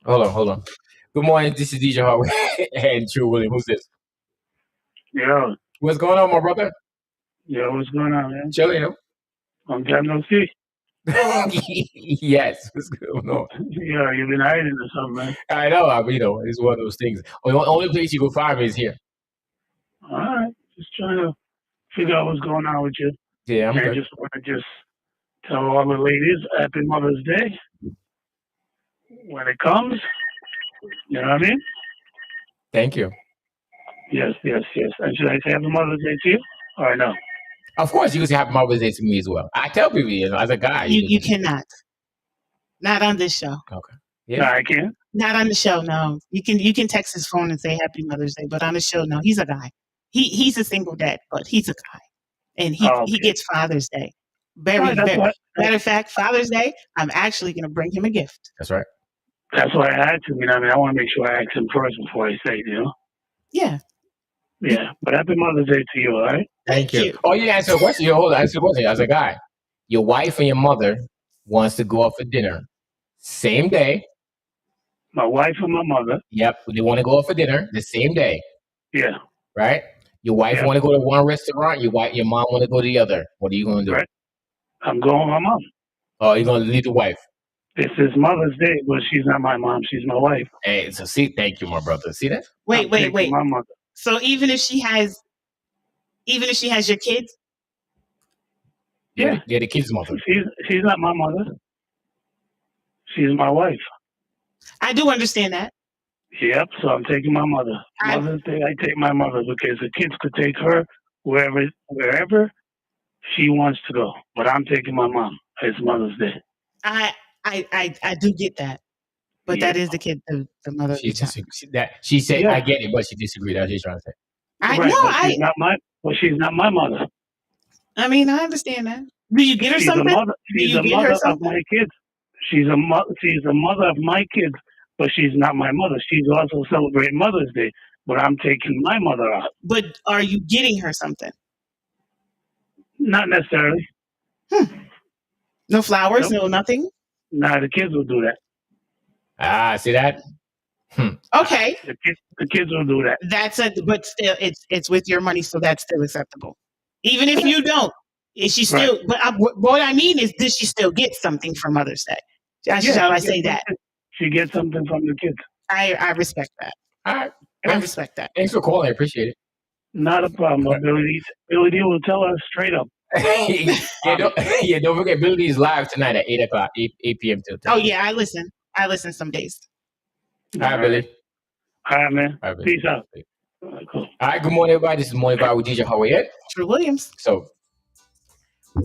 Hold on. Good morning. This is DJ Hall and True William. Who's this? Yo. What's going on, my brother? Yo, what's going on, man? Chilling. I'm Captain C. Yes. What's going on? Yeah, you've been hiding or something, man. I know. It's one of those things. The only place you can find me is here. All right. Just trying to figure out what's going on with you. Yeah, I'm good. I just want to tell all the ladies Happy Mother's Day when it comes. You know what I mean? Thank you. Yes. And should I say Happy Mother's Day to you or no? Of course, you can say Happy Mother's Day to me as well. I tell people, as a guy. You cannot. Not on this show. Okay. Yeah. No, I can't? Not on the show, no. You can text his phone and say Happy Mother's Day, but on the show, no. He's a guy. He's a single dad, but he's a guy. And he gets Father's Day. Matter of fact, Father's Day, I'm actually going to bring him a gift. That's right. That's why I had to. I want to make sure I ask him first before I say it, Yeah. Yeah. But Happy Mother's Day to you, all right? Thank you. Oh, yeah. Answer a question. Hold on. Answer a question. As a guy, your wife and your mother wants to go out for dinner. Same day. My wife and my mother. Yep. They want to go out for dinner the same day. Yeah. Right? Your wife want to go to one restaurant. Your mom want to go to the other. What are you going to do? Right. I'm going with my mom. Oh, you're going to leave the wife? This is Mother's Day, but she's not my mom. She's my wife. Hey, so see, thank you, my brother. See that? Wait. My mother. So even if she has your kids? Yeah, the kids' mother. She's not my mother. She's my wife. I do understand that. Yep, so I'm taking my mother. Mother's Day, I take my mother because the kids could take her wherever she wants to go. But I'm taking my mom. It's Mother's Day. I do get that. But that is the kid, the mother. She said, I get it, but she disagreed. That's what she's trying to say. She's not my mother. I mean, I understand that. Do you get her She's a something? mother. Do She's you a get her mother of something? my kids. She's a mother of my kids, but she's not my mother. She's also celebrating Mother's Day, but I'm taking my mother out. But are you getting her something? Not necessarily. No flowers, Nope. no nothing. Nah, the kids will do that. See that? Okay, The kids will do that. but still, it's with your money, so that's still acceptable. Even if you don't, is she still? Right. But what I mean is, does she still get something for Mother's Day? Shall I say that? She gets something from the kids. I respect that. All right. I respect that. Thanks for calling. I appreciate it. Not a problem. But Billy D will tell her straight up. Don't forget, Billy D is live tonight at 8 o'clock, 8 p.m. till 10. Oh yeah, I listen. I listen some days. All right, Billy. All right, man. All right, Billy. Peace out. All right, cool. All right, good morning, everybody. This is Morning Vibe with DJ Howard. True Williams. So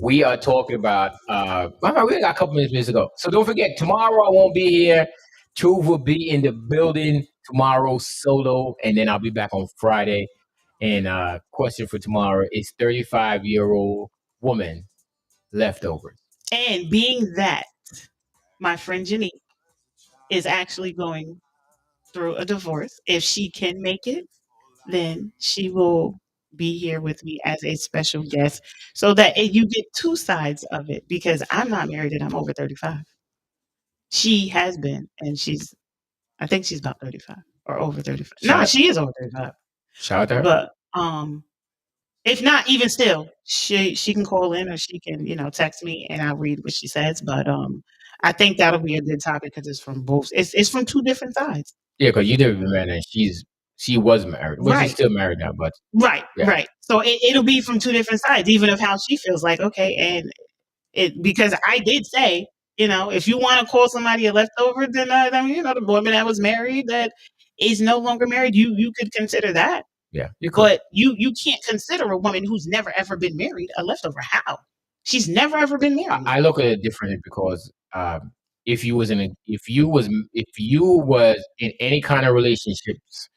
we are talking about we got a couple minutes ago. So don't forget, tomorrow I won't be here. Truth will be in the building tomorrow solo, and then I'll be back on Friday. And question for tomorrow is 35-year-old woman leftovers. And being that my friend Janine is actually going through a divorce, if she can make it, then she will be here with me as a special guest so that you get two sides of it, because I'm not married and I'm over 35. She has been, and I think she's about 35 or over 35. No, she is over 35. Shout out to her. But if not, even still, she can call in or she can, text me and I'll read what she says. But I think that'll be a good topic because it's from both. It's from two different sides. Yeah, because you never been married and she was married. Well, Right. she's still married now, but Right, yeah. right. So it'll be from two different sides, even of how she feels like, okay, and because I did say, if you want to call somebody a leftover, then the woman that was married that is no longer married, you could consider that. Yeah, you could. But you can't consider a woman who's never ever been married a leftover. How? She's never ever been married. I look at it differently because if you was in any kind of relationships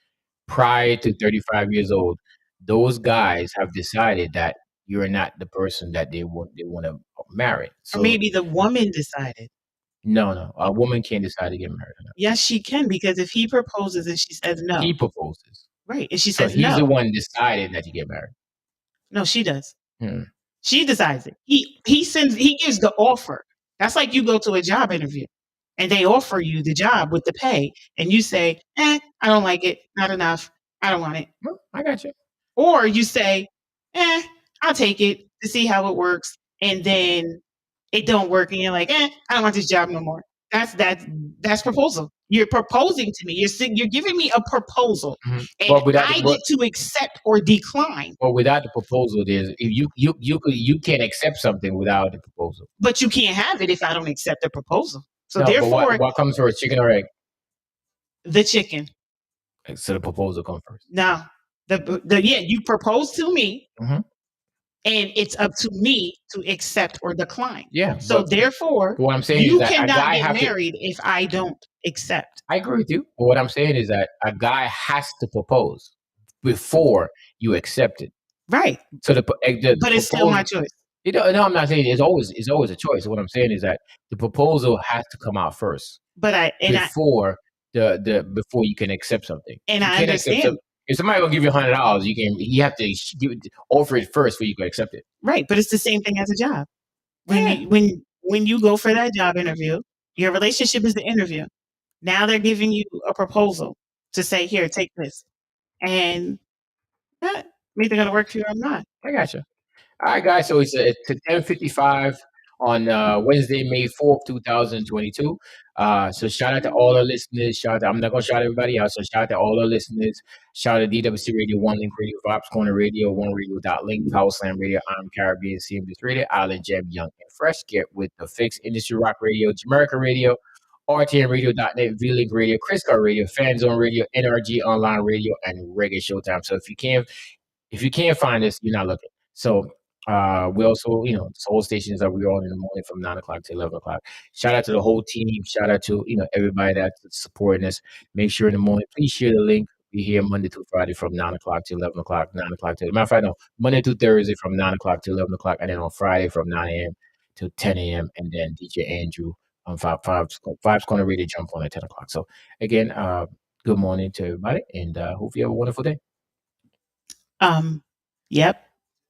prior to 35 years old, those guys have decided that you're not the person that they want to marry. So or maybe the woman decided. No, a woman can't decide to get married. No. Yes, she can, because if he proposes and she says no, He proposes. right, and she So says he's no. the one decided that you get married. No, she does. Hmm. She decides it. He gives the offer. That's like you go to a job interview and they offer you the job with the pay and you say, I don't like it. Not enough. I don't want it. Well, I got you. Or you say, I'll take it to see how it works. And then it don't work and you're like, I don't want this job no more. That's proposal. You're proposing to me. You're giving me a proposal, and I get to accept or decline. But without the proposal, you can't accept something without the proposal. But you can't have it if I don't accept the proposal. So no, therefore, but what comes first, chicken or egg? The chicken. So the proposal comes first. No, you propose to me. Mm-hmm. And it's up to me to accept or decline. Yeah. So therefore, what I'm saying you is that cannot get married if I don't accept. I agree with you. But what I'm saying is that a guy has to propose before you accept it. Right. So but it's still my choice. No, I'm not saying it's always a choice. What I'm saying is that the proposal has to come out first. Before you can accept something. And I understand. If somebody will give you $100, you have to offer it first before you can accept it. Right, but it's the same thing as a job. When you go for that job interview, your relationship is the interview. Now they're giving you a proposal to say, here, take this, and I'm either going to work for you or I'm not. I gotcha. All right, guys. So it's 10:55 on Wednesday, May 4th, 2022. So shout out to all our listeners. I'm not going to shout everybody out. So shout out to all our listeners. Shout out to DWC Radio, One Link Radio, Vibes Corner Radio, One Radio.link, Power Slam Radio, I'm Caribbean, CMBS Radio, Island Jam, Young and Fresh. Get with the Fix, Industry Rock Radio, Jamaica Radio, RTNRadio.net, V-Link Radio, Chris Car Radio, Fan Zone Radio, NRG Online Radio, and Reggae Showtime. So if you can't find us, you're not looking. So we also, soul stations that we're on in the morning from 9 o'clock to 11 o'clock. Shout out to the whole team. Shout out to, everybody that's supporting us. Make sure in the morning, please share the link. We here Monday to Friday from 9 o'clock to 11 o'clock, 9 o'clock to, matter of fact, no, Monday to Thursday from 9 o'clock to 11 o'clock, and then on Friday from 9 a.m. to 10 a.m. And then DJ Andrew on five's going to really jump on at 10 o'clock. So again, good morning to everybody, and hope you have a wonderful day. Yep.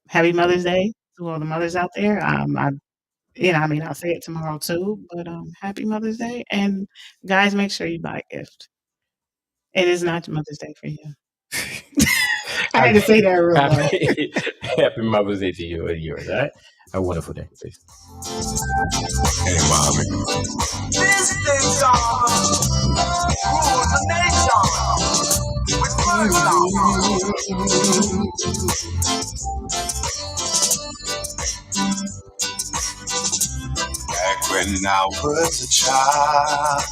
Happy Mother's Day to all the mothers out there. I'll say it tomorrow too, but happy Mother's Day. And guys, make sure you buy a gift. It is not Mother's Day for you. I had to say that real low. Happy Mother's Day to you and yours, all right? A wonderful day, please. Hey, mommy. This thing rules the nation with Back when I was a child,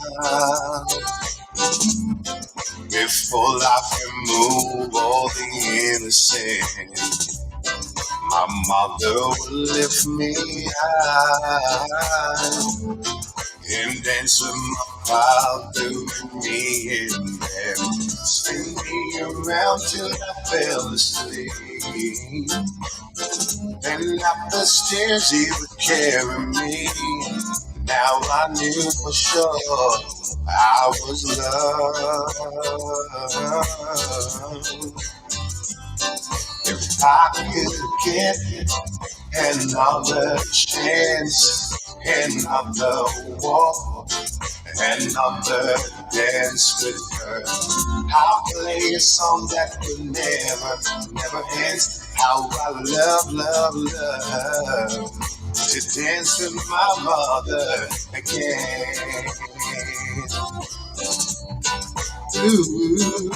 before life removed all the innocence, my mother would lift me high and dance with my father with me in bed, spin me around till I fell asleep. And up the stairs he would carry me. Now I knew for sure I was loved. If I could get another chance, another walk, another dance with her, I'll play a song that would never end. How I love to dance with my mother again. Ooh.